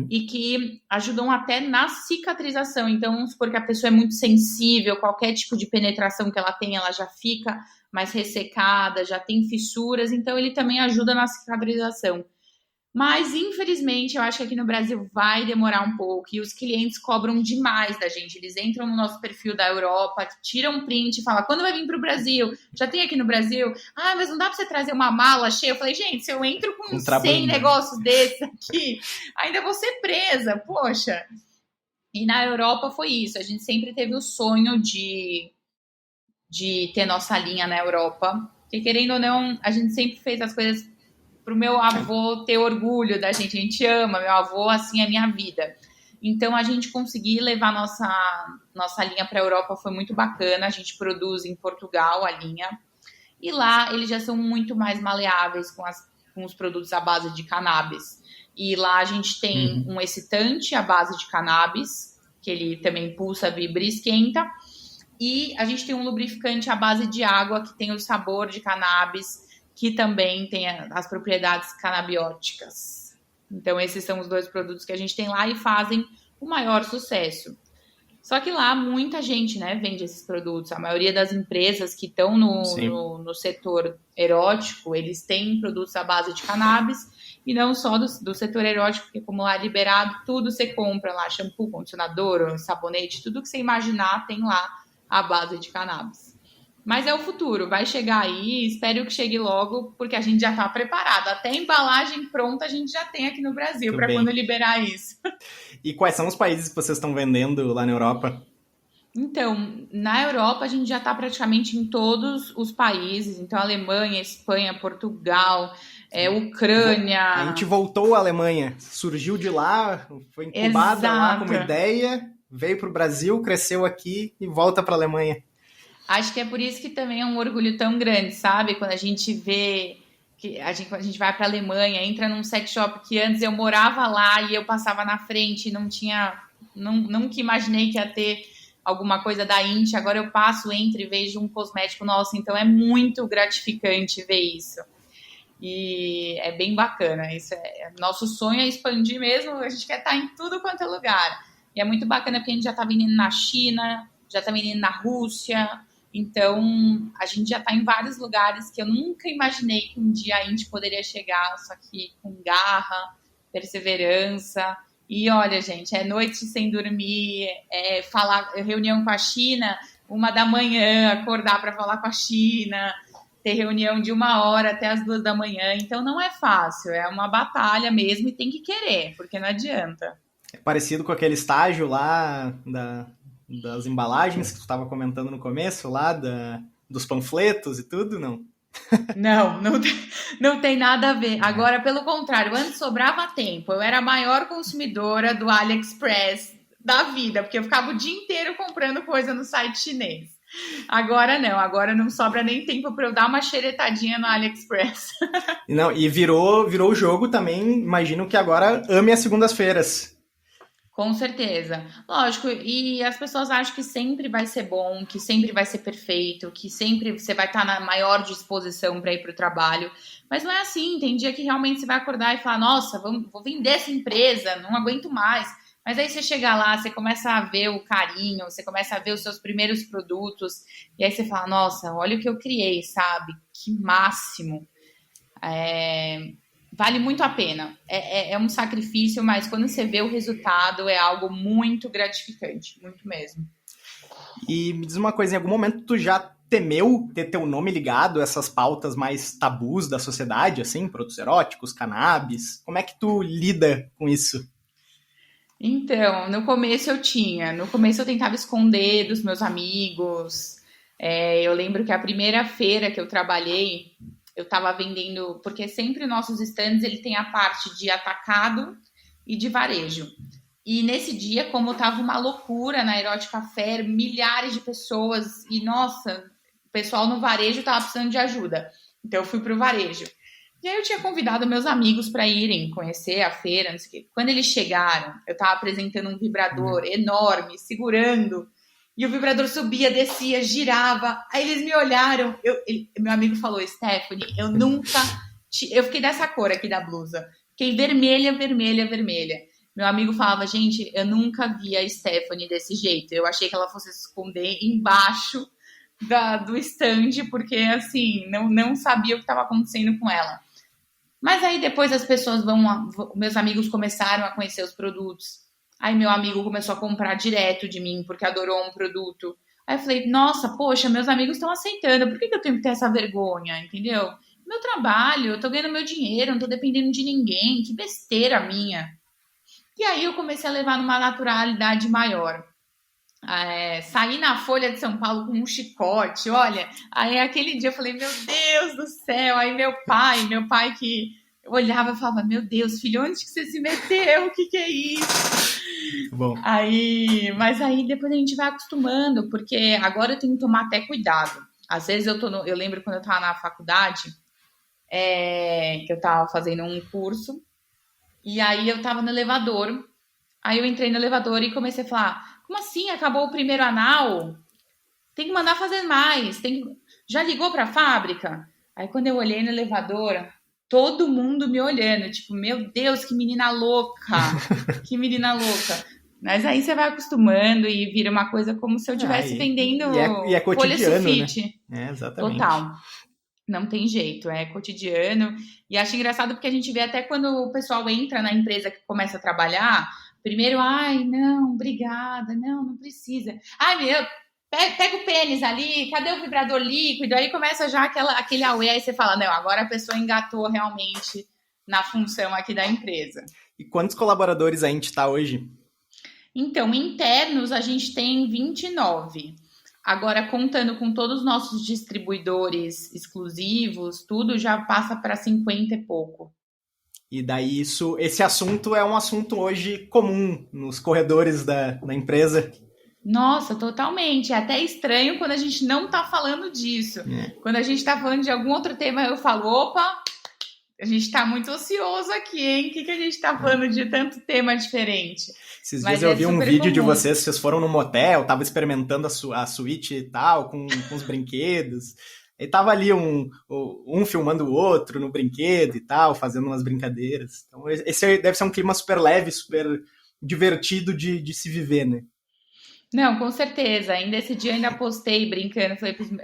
e que ajudam até na cicatrização. Então, vamos supor que a pessoa é muito sensível, qualquer tipo de penetração que ela tem, ela já fica mais ressecada, já tem fissuras, então ele também ajuda na cicatrização. Mas, infelizmente, eu acho que aqui no Brasil vai demorar um pouco e os clientes cobram demais da gente. Eles entram no nosso perfil da Europa, tiram um print e falam, quando vai vir para o Brasil? Já tem aqui no Brasil? Mas não dá para você trazer uma mala cheia? Eu falei, gente, se eu entro com 100 negócios desses aqui, ainda vou ser presa, poxa. E na Europa foi isso. A gente sempre teve o sonho de ter nossa linha na Europa. Porque, querendo ou não, a gente sempre fez as coisas pro meu avô ter orgulho da gente ama, meu avô, assim, é minha vida. Então, a gente conseguir levar nossa linha para a Europa foi muito bacana. A gente produz em Portugal a linha. E lá eles já são muito mais maleáveis com os produtos à base de cannabis. E lá a gente tem um excitante à base de cannabis, que ele também pulsa, vibra e esquenta. E a gente tem um lubrificante à base de água, que tem o sabor de cannabis, que também tem as propriedades canabióticas. Então esses são os 2 produtos que a gente tem lá e fazem o maior sucesso. Só que lá muita gente, né, vende esses produtos. A maioria das empresas que estão no setor erótico, eles têm produtos à base de cannabis, e não só do setor erótico, porque como lá é liberado, tudo você compra lá, shampoo, condicionador, sabonete, tudo que você imaginar tem lá à base de cannabis. Mas é o futuro, vai chegar aí, espero que chegue logo, porque a gente já está preparado. Até a embalagem pronta a gente já tem aqui no Brasil, para quando liberar isso. E quais são os países que vocês estão vendendo lá na Europa? Então, na Europa a gente já está praticamente em todos os países. Então, Alemanha, Espanha, Portugal, Ucrânia. A gente voltou à Alemanha, surgiu de lá, foi incubada lá com uma ideia, veio para o Brasil, cresceu aqui e volta para a Alemanha. Acho que é por isso que também é um orgulho tão grande, sabe? Quando a gente vê que quando a gente vai para a Alemanha, entra num sex shop que antes eu morava lá e eu passava na frente e nunca imaginei que ia ter alguma coisa da Inti, agora eu passo, entro e vejo um cosmético nosso, então é muito gratificante ver isso. E é bem bacana, nosso sonho é expandir mesmo, a gente quer estar em tudo quanto é lugar. E é muito bacana porque a gente já está vendendo na China, já está vendendo na Rússia, então a gente já está em vários lugares que eu nunca imaginei que um dia a Inti poderia chegar, só que com garra, perseverança. E olha, gente, é noite sem dormir, reunião com a China, 1h da manhã, acordar para falar com a China, ter reunião de 1 hora até as 2 da manhã. Então não é fácil, é uma batalha mesmo e tem que querer, porque não adianta. É parecido com aquele estágio lá das embalagens que tu estava comentando no começo, lá dos panfletos e tudo, não? Não tem nada a ver. Agora, pelo contrário, antes sobrava tempo. Eu era a maior consumidora do AliExpress da vida, porque eu ficava o dia inteiro comprando coisa no site chinês. Agora não sobra nem tempo para eu dar uma xeretadinha no AliExpress. Não, e virou o jogo também, imagino que agora ame as segundas-feiras. Com certeza. Lógico, e as pessoas acham que sempre vai ser bom, que sempre vai ser perfeito, que sempre você vai estar na maior disposição para ir para o trabalho. Mas não é assim. Tem dia que realmente você vai acordar e falar, nossa, vou vender essa empresa, não aguento mais. Mas aí você chega lá, você começa a ver o carinho, você começa a ver os seus primeiros produtos, e aí você fala, nossa, olha o que eu criei, sabe? Que máximo. Vale muito a pena. É um sacrifício, mas quando você vê o resultado, é algo muito gratificante. Muito mesmo. E me diz uma coisa, em algum momento tu já temeu ter teu nome ligado a essas pautas mais tabus da sociedade, assim, produtos eróticos, cannabis? Como é que tu lida com isso? Então, no começo eu tinha. No começo eu tentava esconder dos meus amigos. Eu lembro que a primeira feira que eu trabalhei, eu estava vendendo, porque sempre nossos stands ele tem a parte de atacado e de varejo. E nesse dia, como estava uma loucura na Erótica Fair, milhares de pessoas, e nossa, o pessoal no varejo estava precisando de ajuda. Então eu fui para o varejo. E aí eu tinha convidado meus amigos para irem conhecer a feira, não sei o quê. Quando eles chegaram, eu estava apresentando um vibrador enorme, segurando. E o vibrador subia, descia, girava. Aí eles me olharam. Meu amigo falou, Stephanie, eu fiquei dessa cor aqui da blusa. Fiquei vermelha, vermelha, vermelha. Meu amigo falava, gente, eu nunca vi a Stephanie desse jeito. Eu achei que ela fosse se esconder embaixo do stand, porque, assim, não sabia o que estava acontecendo com ela. Mas aí depois as pessoas meus amigos começaram a conhecer os produtos. Aí meu amigo começou a comprar direto de mim, porque adorou um produto. Aí eu falei, nossa, poxa, meus amigos estão aceitando, por que eu tenho que ter essa vergonha, entendeu? Meu trabalho, eu tô ganhando meu dinheiro, não tô dependendo de ninguém, que besteira minha. E aí eu comecei a levar numa naturalidade maior. Saí na Folha de São Paulo com um chicote, olha. Aí aquele dia eu falei, meu Deus do céu. Aí meu pai que Eu olhava e falava, meu Deus, filho, onde que você se meteu? O que é isso? Bom. Mas aí depois a gente vai acostumando, porque agora eu tenho que tomar até cuidado. Às vezes eu lembro quando eu estava na faculdade, que eu estava fazendo um curso, e aí eu estava no elevador, aí eu entrei no elevador e comecei a falar, como assim? Acabou o primeiro anal? Tem que mandar fazer mais, já ligou para a fábrica? Aí quando eu olhei no elevador, todo mundo me olhando, tipo, meu Deus, que menina louca, que menina louca. Mas aí você vai acostumando e vira uma coisa como se eu estivesse vendendo e é folha cotidiano, sulfite. né? Exatamente. Total. Não tem jeito, é cotidiano. E acho engraçado porque a gente vê até quando o pessoal entra na empresa que começa a trabalhar, primeiro, ai, não, obrigada, não precisa. Ai, meu, pega o pênis ali, cadê o vibrador líquido? Aí começa já aquele auê, aí você fala, não, agora a pessoa engatou realmente na função aqui da empresa. E quantos colaboradores a gente está hoje? Então, internos a gente tem 29. Agora, contando com todos os nossos distribuidores exclusivos, tudo já passa para 50 e pouco. E daí esse assunto é um assunto hoje comum nos corredores da empresa. Nossa, totalmente. É até estranho quando a gente não tá falando disso. Quando a gente tá falando de algum outro tema, eu falo, opa, a gente tá muito ocioso aqui, hein? O que a gente tá falando de tanto tema diferente? Esses dias eu vi um vídeo de vocês foram num motel, tava experimentando a suíte e tal, com os brinquedos. E tava ali um filmando o outro no brinquedo e tal, fazendo umas brincadeiras. Então esse deve ser um clima super leve, super divertido de se viver, né? Não, com certeza. Ainda esse dia eu ainda postei brincando,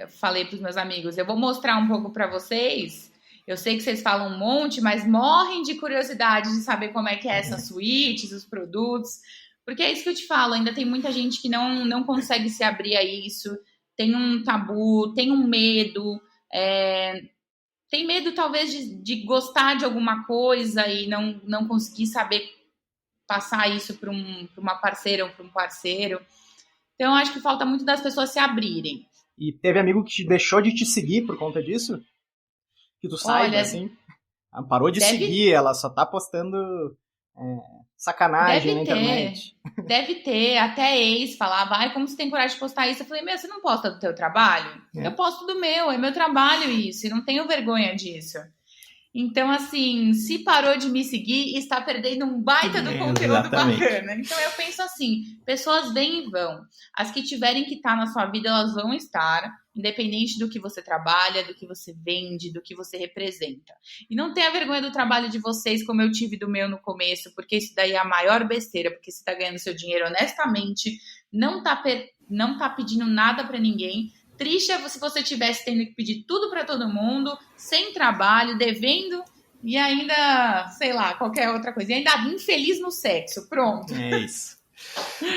falei pros meus amigos, eu vou mostrar um pouco para vocês. Eu sei que vocês falam um monte, mas morrem de curiosidade de saber como é que é essas suítes, os produtos. Porque é isso que eu te falo, ainda tem muita gente que não consegue se abrir a isso, tem um tabu, tem um medo, tem medo talvez de gostar de alguma coisa e não conseguir saber passar isso para uma parceira ou para um parceiro. Então, eu acho que falta muito das pessoas se abrirem. E teve amigo que deixou de te seguir por conta disso? Que tu saiba, assim? Ela parou de seguir, ela só tá postando sacanagem na internet. Deve ter, até ex falava, ai, como você tem coragem de postar isso? Eu falei, você não posta do teu trabalho? Eu posto do meu, é meu trabalho isso, e não tenho vergonha disso. Então, assim, se parou de me seguir, está perdendo um baita do conteúdo bacana. Então, eu penso assim, pessoas vêm e vão. As que tiverem que estar na sua vida, elas vão estar, independente do que você trabalha, do que você vende, do que você representa. E não tenha vergonha do trabalho de vocês, como eu tive do meu no começo, porque isso daí é a maior besteira, porque você está ganhando seu dinheiro honestamente, não tá pedindo nada para ninguém. Triste é se você tivesse tendo que pedir tudo para todo mundo, sem trabalho, devendo e ainda, sei lá, qualquer outra coisa. E ainda infeliz no sexo, pronto. É isso.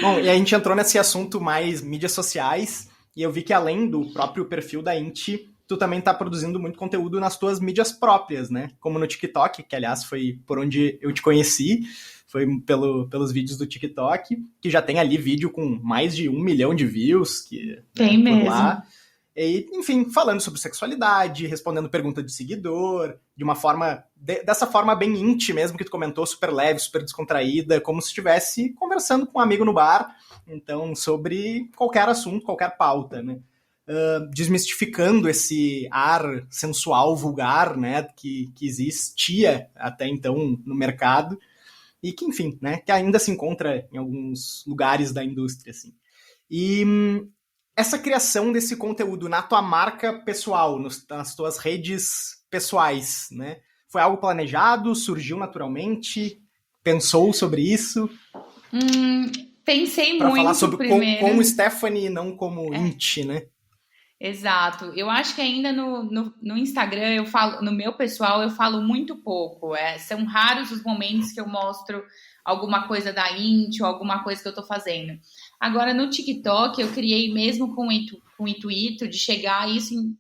Bom, e a gente entrou nesse assunto mais mídias sociais e eu vi que além do próprio perfil da Inti, tu também tá produzindo muito conteúdo nas tuas mídias próprias, né? Como no TikTok, que aliás foi por onde eu te conheci, foi pelos vídeos do TikTok, que já tem ali vídeo com mais de 1 milhão de views. Tem mesmo. Lá. E, enfim, falando sobre sexualidade, respondendo pergunta de seguidor, de uma forma, dessa forma bem íntima mesmo, que tu comentou, super leve, super descontraída, como se estivesse conversando com um amigo no bar, então, sobre qualquer assunto, qualquer pauta, né? Desmistificando esse ar sensual, vulgar, né, que existia até então no mercado, e que, enfim, né, que ainda se encontra em alguns lugares da indústria, assim. E essa criação desse conteúdo na tua marca pessoal, nas tuas redes pessoais, né, foi algo planejado, surgiu naturalmente, pensou sobre isso? Pensei pra muito falar sobre primeiro. como Stephanie, não como Inti, né? Exato. Eu acho que ainda no Instagram, eu falo, no meu pessoal, eu falo muito pouco. São raros os momentos que eu mostro alguma coisa da Inti ou alguma coisa que eu tô fazendo. Agora, no TikTok, eu criei mesmo com o intuito de chegar a isso em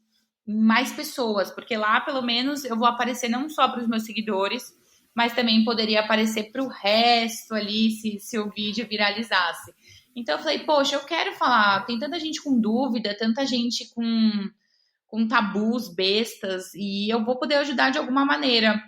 mais pessoas, porque lá, pelo menos, eu vou aparecer não só para os meus seguidores, mas também poderia aparecer para o resto ali, se o vídeo viralizasse. Então eu falei, poxa, eu quero falar, tem tanta gente com dúvida, tanta gente com tabus bestas, e eu vou poder ajudar de alguma maneira.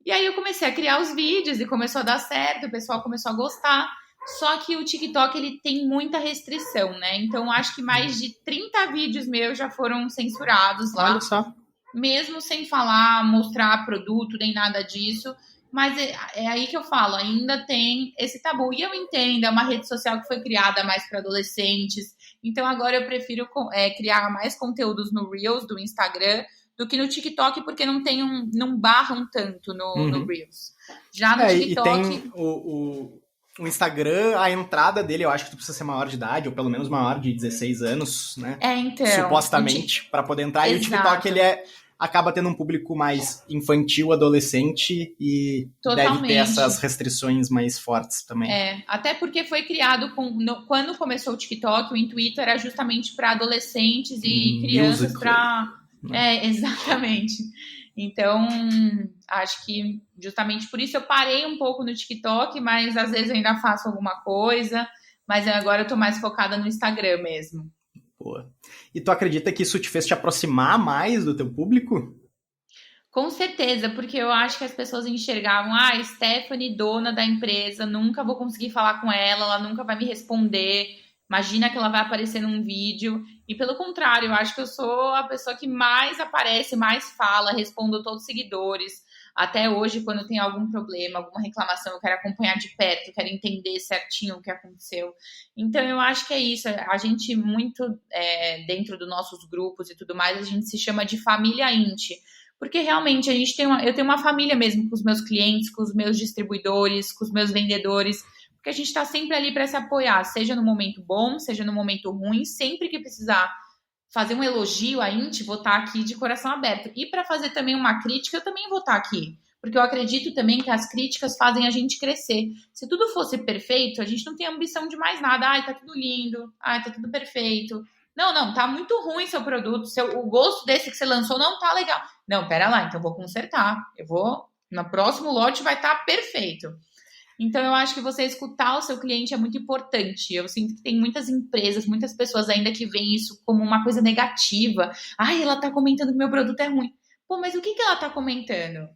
E aí eu comecei a criar os vídeos e começou a dar certo, o pessoal começou a gostar. Só que o TikTok, ele tem muita restrição, né? Então, acho que mais de 30 vídeos meus já foram censurados lá. Olha só. Mesmo sem falar, mostrar produto, nem nada disso. Mas é aí que eu falo, ainda tem esse tabu. E eu entendo, é uma rede social que foi criada mais para adolescentes. Então, agora eu prefiro criar mais conteúdos no Reels do Instagram do que no TikTok, porque não barram tanto no Reels. Já no TikTok... E tem o Instagram, a entrada dele, eu acho que tu precisa ser maior de idade, ou pelo menos maior de 16 anos, né? Então... Supostamente, para poder entrar. Exato. E o TikTok, ele acaba tendo um público mais infantil, adolescente, e deve ter essas restrições mais fortes também. Até porque foi criado quando começou o TikTok, o intuito era justamente para adolescentes e crianças para... exatamente. Então, acho que justamente por isso eu parei um pouco no TikTok, mas às vezes eu ainda faço alguma coisa, mas agora eu tô mais focada no Instagram mesmo. Boa. E tu acredita que isso te fez te aproximar mais do teu público? Com certeza, porque eu acho que as pessoas enxergavam, Stephanie, dona da empresa, nunca vou conseguir falar com ela nunca vai me responder, imagina que ela vai aparecer num vídeo. E pelo contrário, eu acho que eu sou a pessoa que mais aparece, mais fala, respondo todos os seguidores. Até hoje, quando tem algum problema, alguma reclamação, eu quero acompanhar de perto, quero entender certinho o que aconteceu. Então, eu acho que é isso. A gente, muito dentro dos nossos grupos e tudo mais, a gente se chama de família Inti. Porque realmente eu tenho uma família mesmo com os meus clientes, com os meus distribuidores, com os meus vendedores, porque a gente está sempre ali para se apoiar, seja no momento bom, seja no momento ruim, sempre que precisar fazer um elogio a Inti, vou estar aqui de coração aberto. E para fazer também uma crítica, eu também vou estar aqui. Porque eu acredito também que as críticas fazem a gente crescer. Se tudo fosse perfeito, a gente não tem ambição de mais nada. Tá tudo lindo. Tá tudo perfeito. Não, tá muito ruim seu produto. O gosto desse que você lançou não tá legal. Não, pera lá, então eu vou consertar. No próximo lote vai estar perfeito. Então, eu acho que você escutar o seu cliente é muito importante. Eu sinto que tem muitas empresas, muitas pessoas ainda que veem isso como uma coisa negativa. Ela tá comentando que meu produto é ruim. Pô, mas o que ela tá comentando?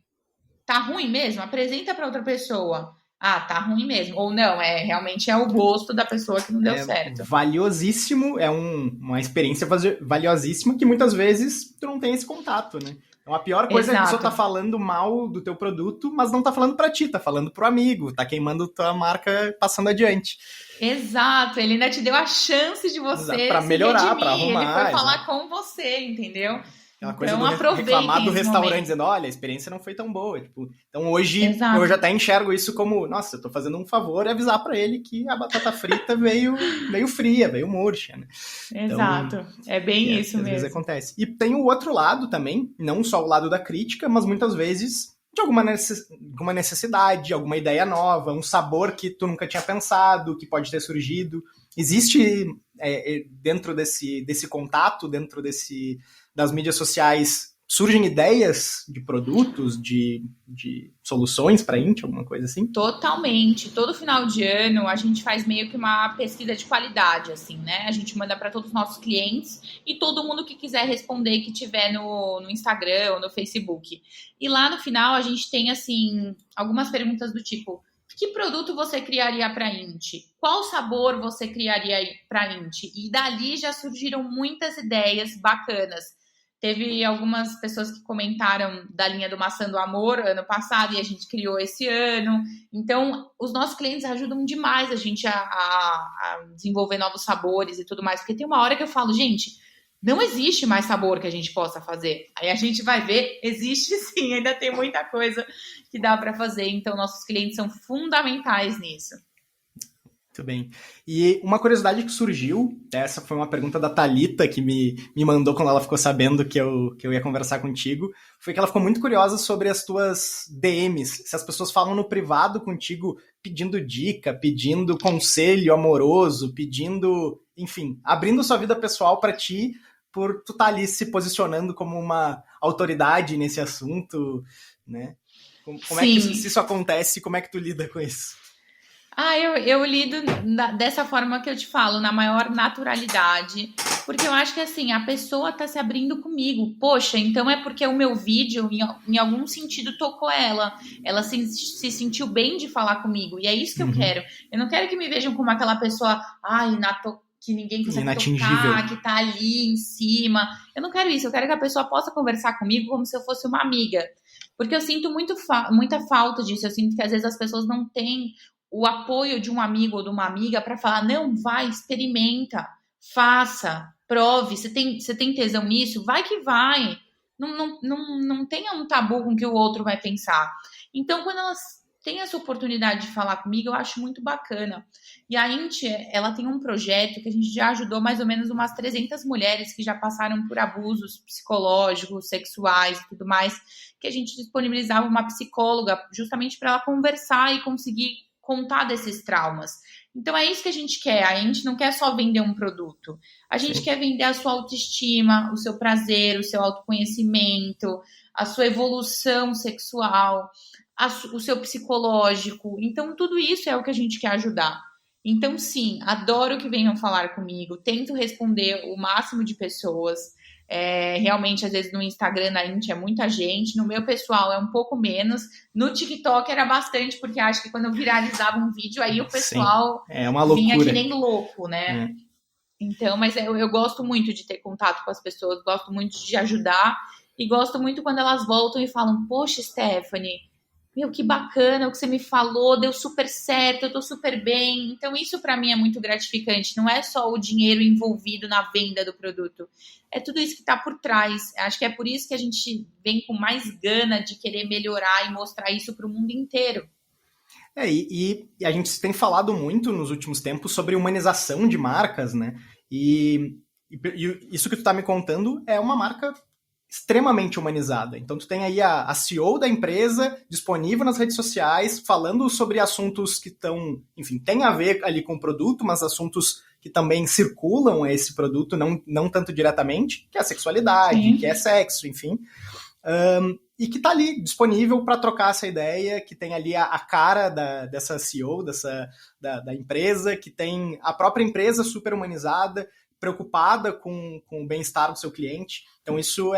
Tá ruim mesmo? Apresenta para outra pessoa. Tá ruim mesmo. Ou não, realmente é o gosto da pessoa que não deu certo. Valiosíssimo, uma experiência valiosíssima que muitas vezes tu não tem esse contato, né? Então, a pior coisa é que a pessoa tá falando mal do teu produto, mas não tá falando pra ti, tá falando pro amigo, tá queimando tua marca passando adiante. Exato, ele ainda te deu a chance de você pra melhorar, redimir. pra arrumar. Ele foi falar com você, entendeu? Aquela coisa do reclamar do restaurante, dizendo, olha, a experiência não foi tão boa. Então hoje eu já até enxergo isso como, nossa, eu tô fazendo um favor e avisar pra ele que a batata frita veio fria, veio murcha, né? Exato, então, é bem isso mesmo. Às vezes acontece. E tem o outro lado também, não só o lado da crítica, mas muitas vezes de alguma necessidade, alguma ideia nova, um sabor que tu nunca tinha pensado, que pode ter surgido. Existe dentro desse contato, dentro das mídias sociais, surgem ideias de produtos, de soluções para Inti, alguma coisa assim? Totalmente. Todo final de ano a gente faz meio que uma pesquisa de qualidade, assim, né? A gente manda para todos os nossos clientes e todo mundo que quiser responder, que tiver no Instagram ou no Facebook. E lá no final a gente tem, assim, algumas perguntas do tipo: que produto você criaria para Inti? Qual sabor você criaria para Inti? E dali já surgiram muitas ideias bacanas. Teve algumas pessoas que comentaram da linha do Maçã do Amor ano passado e a gente criou esse ano. Então, os nossos clientes ajudam demais a gente a desenvolver novos sabores e tudo mais. Porque tem uma hora que eu falo, gente, não existe mais sabor que a gente possa fazer. Aí a gente vai ver, existe sim, ainda tem muita coisa que dá para fazer. Então, nossos clientes são fundamentais nisso. Muito bem. E uma curiosidade que surgiu, essa foi uma pergunta da Thalita, que me mandou quando ela ficou sabendo que eu ia conversar contigo, foi que ela ficou muito curiosa sobre as tuas DMs, se as pessoas falam no privado contigo pedindo dica, pedindo conselho amoroso, pedindo, enfim, abrindo sua vida pessoal para ti, por tu estar ali se posicionando como uma autoridade nesse assunto, né? Como é que se isso acontece, como é que tu lida com isso? Eu lido dessa forma que eu te falo, na maior naturalidade. Porque eu acho que assim, a pessoa tá se abrindo comigo. Poxa, então é porque o meu vídeo, em algum sentido, tocou ela. Ela se sentiu bem de falar comigo. E é isso que eu Uhum. quero. Eu não quero que me vejam como aquela pessoa, que ninguém consegue Inatingível. tocar, que tá ali em cima. Eu não quero isso. Eu quero que a pessoa possa conversar comigo como se eu fosse uma amiga. Porque eu sinto muita falta disso. Eu sinto que às vezes as pessoas não têm o apoio de um amigo ou de uma amiga para falar, não, vai, experimenta, faça, prove, você tem tesão nisso? Vai que vai. Não tenha um tabu com o que o outro vai pensar. Então, quando elas têm essa oportunidade de falar comigo, eu acho muito bacana. E a Inti, ela tem um projeto que a gente já ajudou mais ou menos umas 300 mulheres que já passaram por abusos psicológicos, sexuais e tudo mais, que a gente disponibilizava uma psicóloga justamente para ela conversar e conseguir contar desses traumas. Então é isso que a gente quer. A gente não quer só vender um produto. A gente Sim. quer vender a sua autoestima, o seu prazer, o seu autoconhecimento, a sua evolução sexual, o seu psicológico. Então tudo isso é o que a gente quer ajudar. Então sim, adoro que venham falar comigo. Tento responder o máximo de pessoas. Realmente, às vezes, no Instagram da Inti é muita gente, no meu pessoal é um pouco menos, no TikTok era bastante, porque acho que quando eu viralizava um vídeo, aí o Sim. pessoal É uma vinha que loucura. nem louco, né? É. Então, mas eu gosto muito de ter contato com as pessoas, gosto muito de ajudar, e gosto muito quando elas voltam e falam, poxa, Stephanie, meu, que bacana o que você me falou, deu super certo, eu tô super bem. Então, isso para mim é muito gratificante. Não é só o dinheiro envolvido na venda do produto, é tudo isso que tá por trás. Acho que é por isso que a gente vem com mais gana de querer melhorar e mostrar isso para o mundo inteiro. E a gente tem falado muito nos últimos tempos sobre humanização de marcas, né? E isso que tu tá me contando é uma marca extremamente humanizada. Então tu tem aí a CEO da empresa disponível nas redes sociais, falando sobre assuntos que estão, enfim, tem a ver ali com o produto, mas assuntos que também circulam esse produto, não tanto diretamente, que é a sexualidade, Sim. que é sexo, enfim. E que está ali disponível para trocar essa ideia, que tem ali a cara dessa CEO, da empresa, que tem a própria empresa super humanizada, preocupada com o bem-estar do seu cliente. Então isso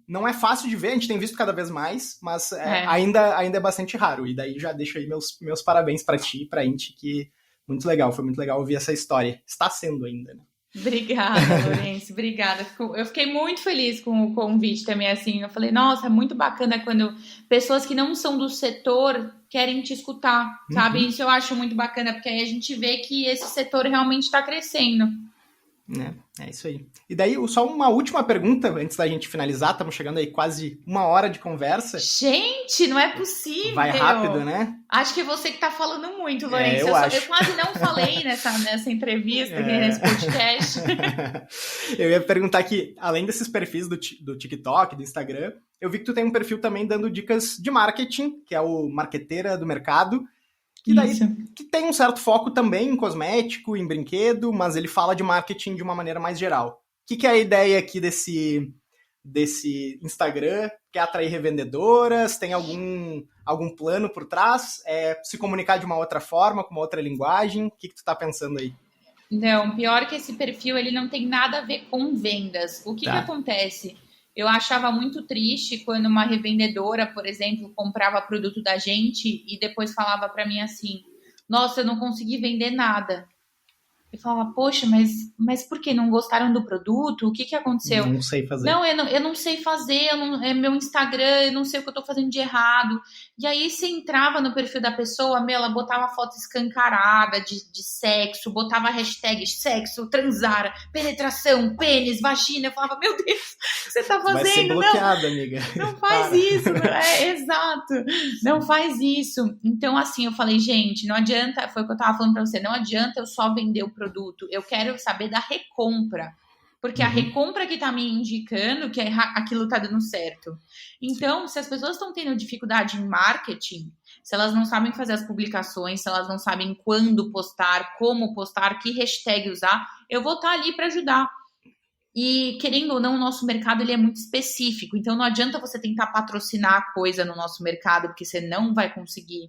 não é fácil de ver, a gente tem visto cada vez mais, mas ainda é bastante raro. E daí já deixo aí meus parabéns para ti e para a Inti, que muito legal, foi muito legal ouvir essa história. Está sendo ainda, né? Obrigada, Lourenço, obrigada. Eu fiquei muito feliz com o convite também, assim. Eu falei, nossa, é muito bacana quando pessoas que não são do setor querem te escutar, sabe? Isso eu acho muito bacana, porque aí a gente vê que esse setor realmente está crescendo. É isso aí. E daí, só uma última pergunta antes da gente finalizar. Estamos chegando aí quase 1 hora de conversa. Gente, não é possível! Vai rápido, né? Acho que você que tá falando muito, Lourenço. Eu quase não falei nessa entrevista, nesse podcast. Eu ia perguntar que, além desses perfis do TikTok, do Instagram, eu vi que tu tem um perfil também dando dicas de marketing, que é o Marqueteira do Mercado, que daí que tem um certo foco também em cosmético, em brinquedo, mas ele fala de marketing de uma maneira mais geral. O que é a ideia aqui desse Instagram? Quer atrair revendedoras? Tem algum plano por trás? Se comunicar de uma outra forma, com uma outra linguagem? O que tu tá pensando aí? Não, pior que esse perfil, ele não tem nada a ver com vendas. O que acontece? Eu achava muito triste quando uma revendedora, por exemplo, comprava produto da gente e depois falava para mim assim, nossa, eu não consegui vender nada. Eu falava, poxa, mas por que? Não gostaram do produto? O que aconteceu? Não sei fazer. Não, eu não sei fazer, é meu Instagram, eu não sei o que eu tô fazendo de errado. E aí você entrava no perfil da pessoa, ela botava foto escancarada de sexo, botava hashtag sexo, transar, penetração, pênis, vagina. Eu falava, meu Deus, o que você tá fazendo? Vai ser bloqueada, amiga. Não faz isso, exato. Não faz isso. Então, assim, eu falei, gente, não adianta, foi o que eu tava falando pra você, não adianta eu só vender o produto, eu quero saber da recompra. Porque a recompra que tá me indicando que aquilo tá dando certo. Então, se as pessoas estão tendo dificuldade em marketing, se elas não sabem fazer as publicações, se elas não sabem quando postar, como postar, que hashtag usar, eu vou estar ali para ajudar. E, querendo ou não, o nosso mercado ele é muito específico. Então, não adianta você tentar patrocinar a coisa no nosso mercado, porque você não vai conseguir.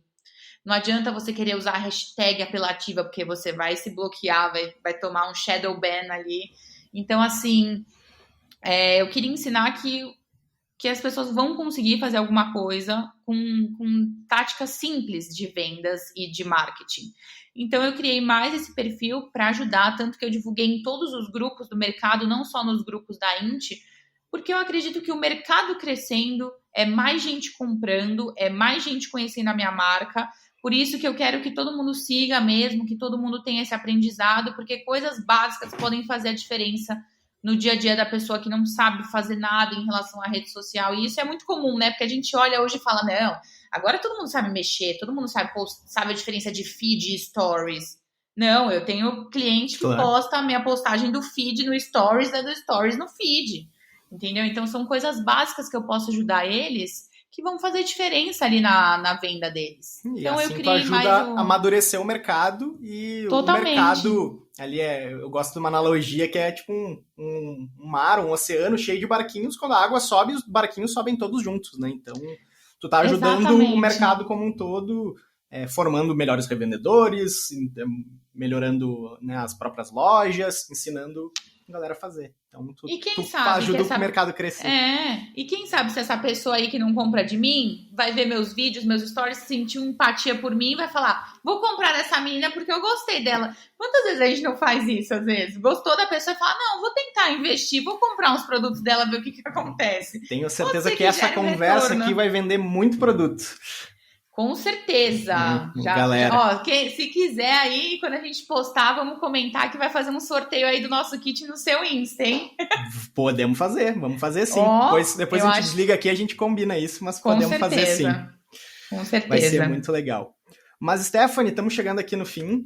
Não adianta você querer usar a hashtag apelativa, porque você vai se bloquear, vai tomar um shadow ban ali. Então, assim, eu queria ensinar que as pessoas vão conseguir fazer alguma coisa com táticas simples de vendas e de marketing. Então, eu criei mais esse perfil para ajudar, tanto que eu divulguei em todos os grupos do mercado, não só nos grupos da Inti, porque eu acredito que o mercado crescendo, é mais gente comprando, é mais gente conhecendo a minha marca. Por isso que eu quero que todo mundo siga mesmo, que todo mundo tenha esse aprendizado, porque coisas básicas podem fazer a diferença no dia a dia da pessoa que não sabe fazer nada em relação à rede social. E isso é muito comum, né? Porque a gente olha hoje e fala, não, agora todo mundo sabe mexer, todo mundo sabe a diferença de feed e stories. Não, eu tenho cliente que posta a minha postagem do feed no stories e do stories no feed. Entendeu? Então são coisas básicas que eu posso ajudar eles que vão fazer diferença ali na venda deles. E então assim eu criei ajuda mais a amadurecer o mercado e Totalmente. O mercado ali eu gosto de uma analogia que é tipo um mar, um oceano cheio de barquinhos. Quando a água sobe, os barquinhos sobem todos juntos, né? Então tu tá ajudando Exatamente. o mercado como um todo, formando melhores revendedores, melhorando, né, as próprias lojas, ensinando a galera a fazer. Então, tu ajuda o mercado a crescer. E quem sabe se essa pessoa aí que não compra de mim vai ver meus vídeos, meus stories, sentir empatia por mim e vai falar, vou comprar dessa menina porque eu gostei dela. Quantas vezes a gente não faz isso, às vezes? Gostou da pessoa e fala, não, vou tentar investir, vou comprar uns produtos dela, ver o que acontece. Tenho certeza que essa conversa aqui vai vender muito produto. Com certeza. Galera. Se quiser aí, quando a gente postar, vamos comentar que vai fazer um sorteio aí do nosso kit no seu Insta, hein? Podemos fazer, vamos fazer sim. Depois a gente desliga aqui e a gente combina isso, mas podemos fazer sim. Com certeza. Vai ser muito legal. Mas, Stephanie, estamos chegando aqui no fim.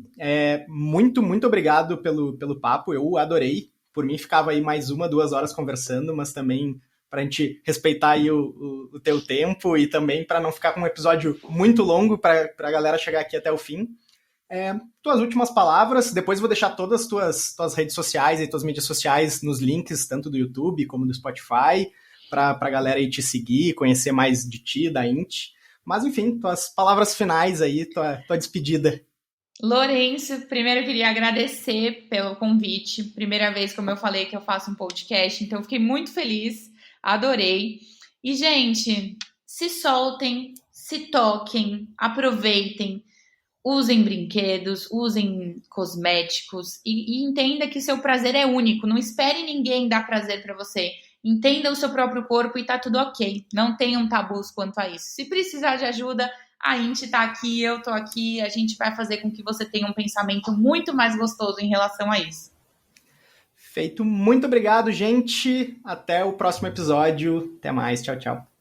Muito, muito obrigado pelo papo. Eu adorei. Por mim, ficava aí mais 1-2 horas conversando, mas também para a gente respeitar aí o teu tempo e também para não ficar com um episódio muito longo para a galera chegar aqui até o fim. Tuas últimas palavras, depois vou deixar todas as tuas redes sociais e tuas mídias sociais nos links, tanto do YouTube como do Spotify, para a galera aí te seguir, conhecer mais de ti, da Inti. Mas, enfim, tuas palavras finais aí, tua despedida. Lourenço, primeiro eu queria agradecer pelo convite. Primeira vez, como eu falei, que eu faço um podcast, então eu fiquei muito feliz. Adorei. E, gente, se soltem, se toquem, aproveitem, usem brinquedos, usem cosméticos e entenda que seu prazer é único. Não espere ninguém dar prazer para você. Entenda o seu próprio corpo e tá tudo ok. Não tenham tabus quanto a isso. Se precisar de ajuda, a Inti tá aqui, eu tô aqui. A gente vai fazer com que você tenha um pensamento muito mais gostoso em relação a isso. Feito. Muito obrigado, gente. Até o próximo episódio. Até mais. Tchau, tchau.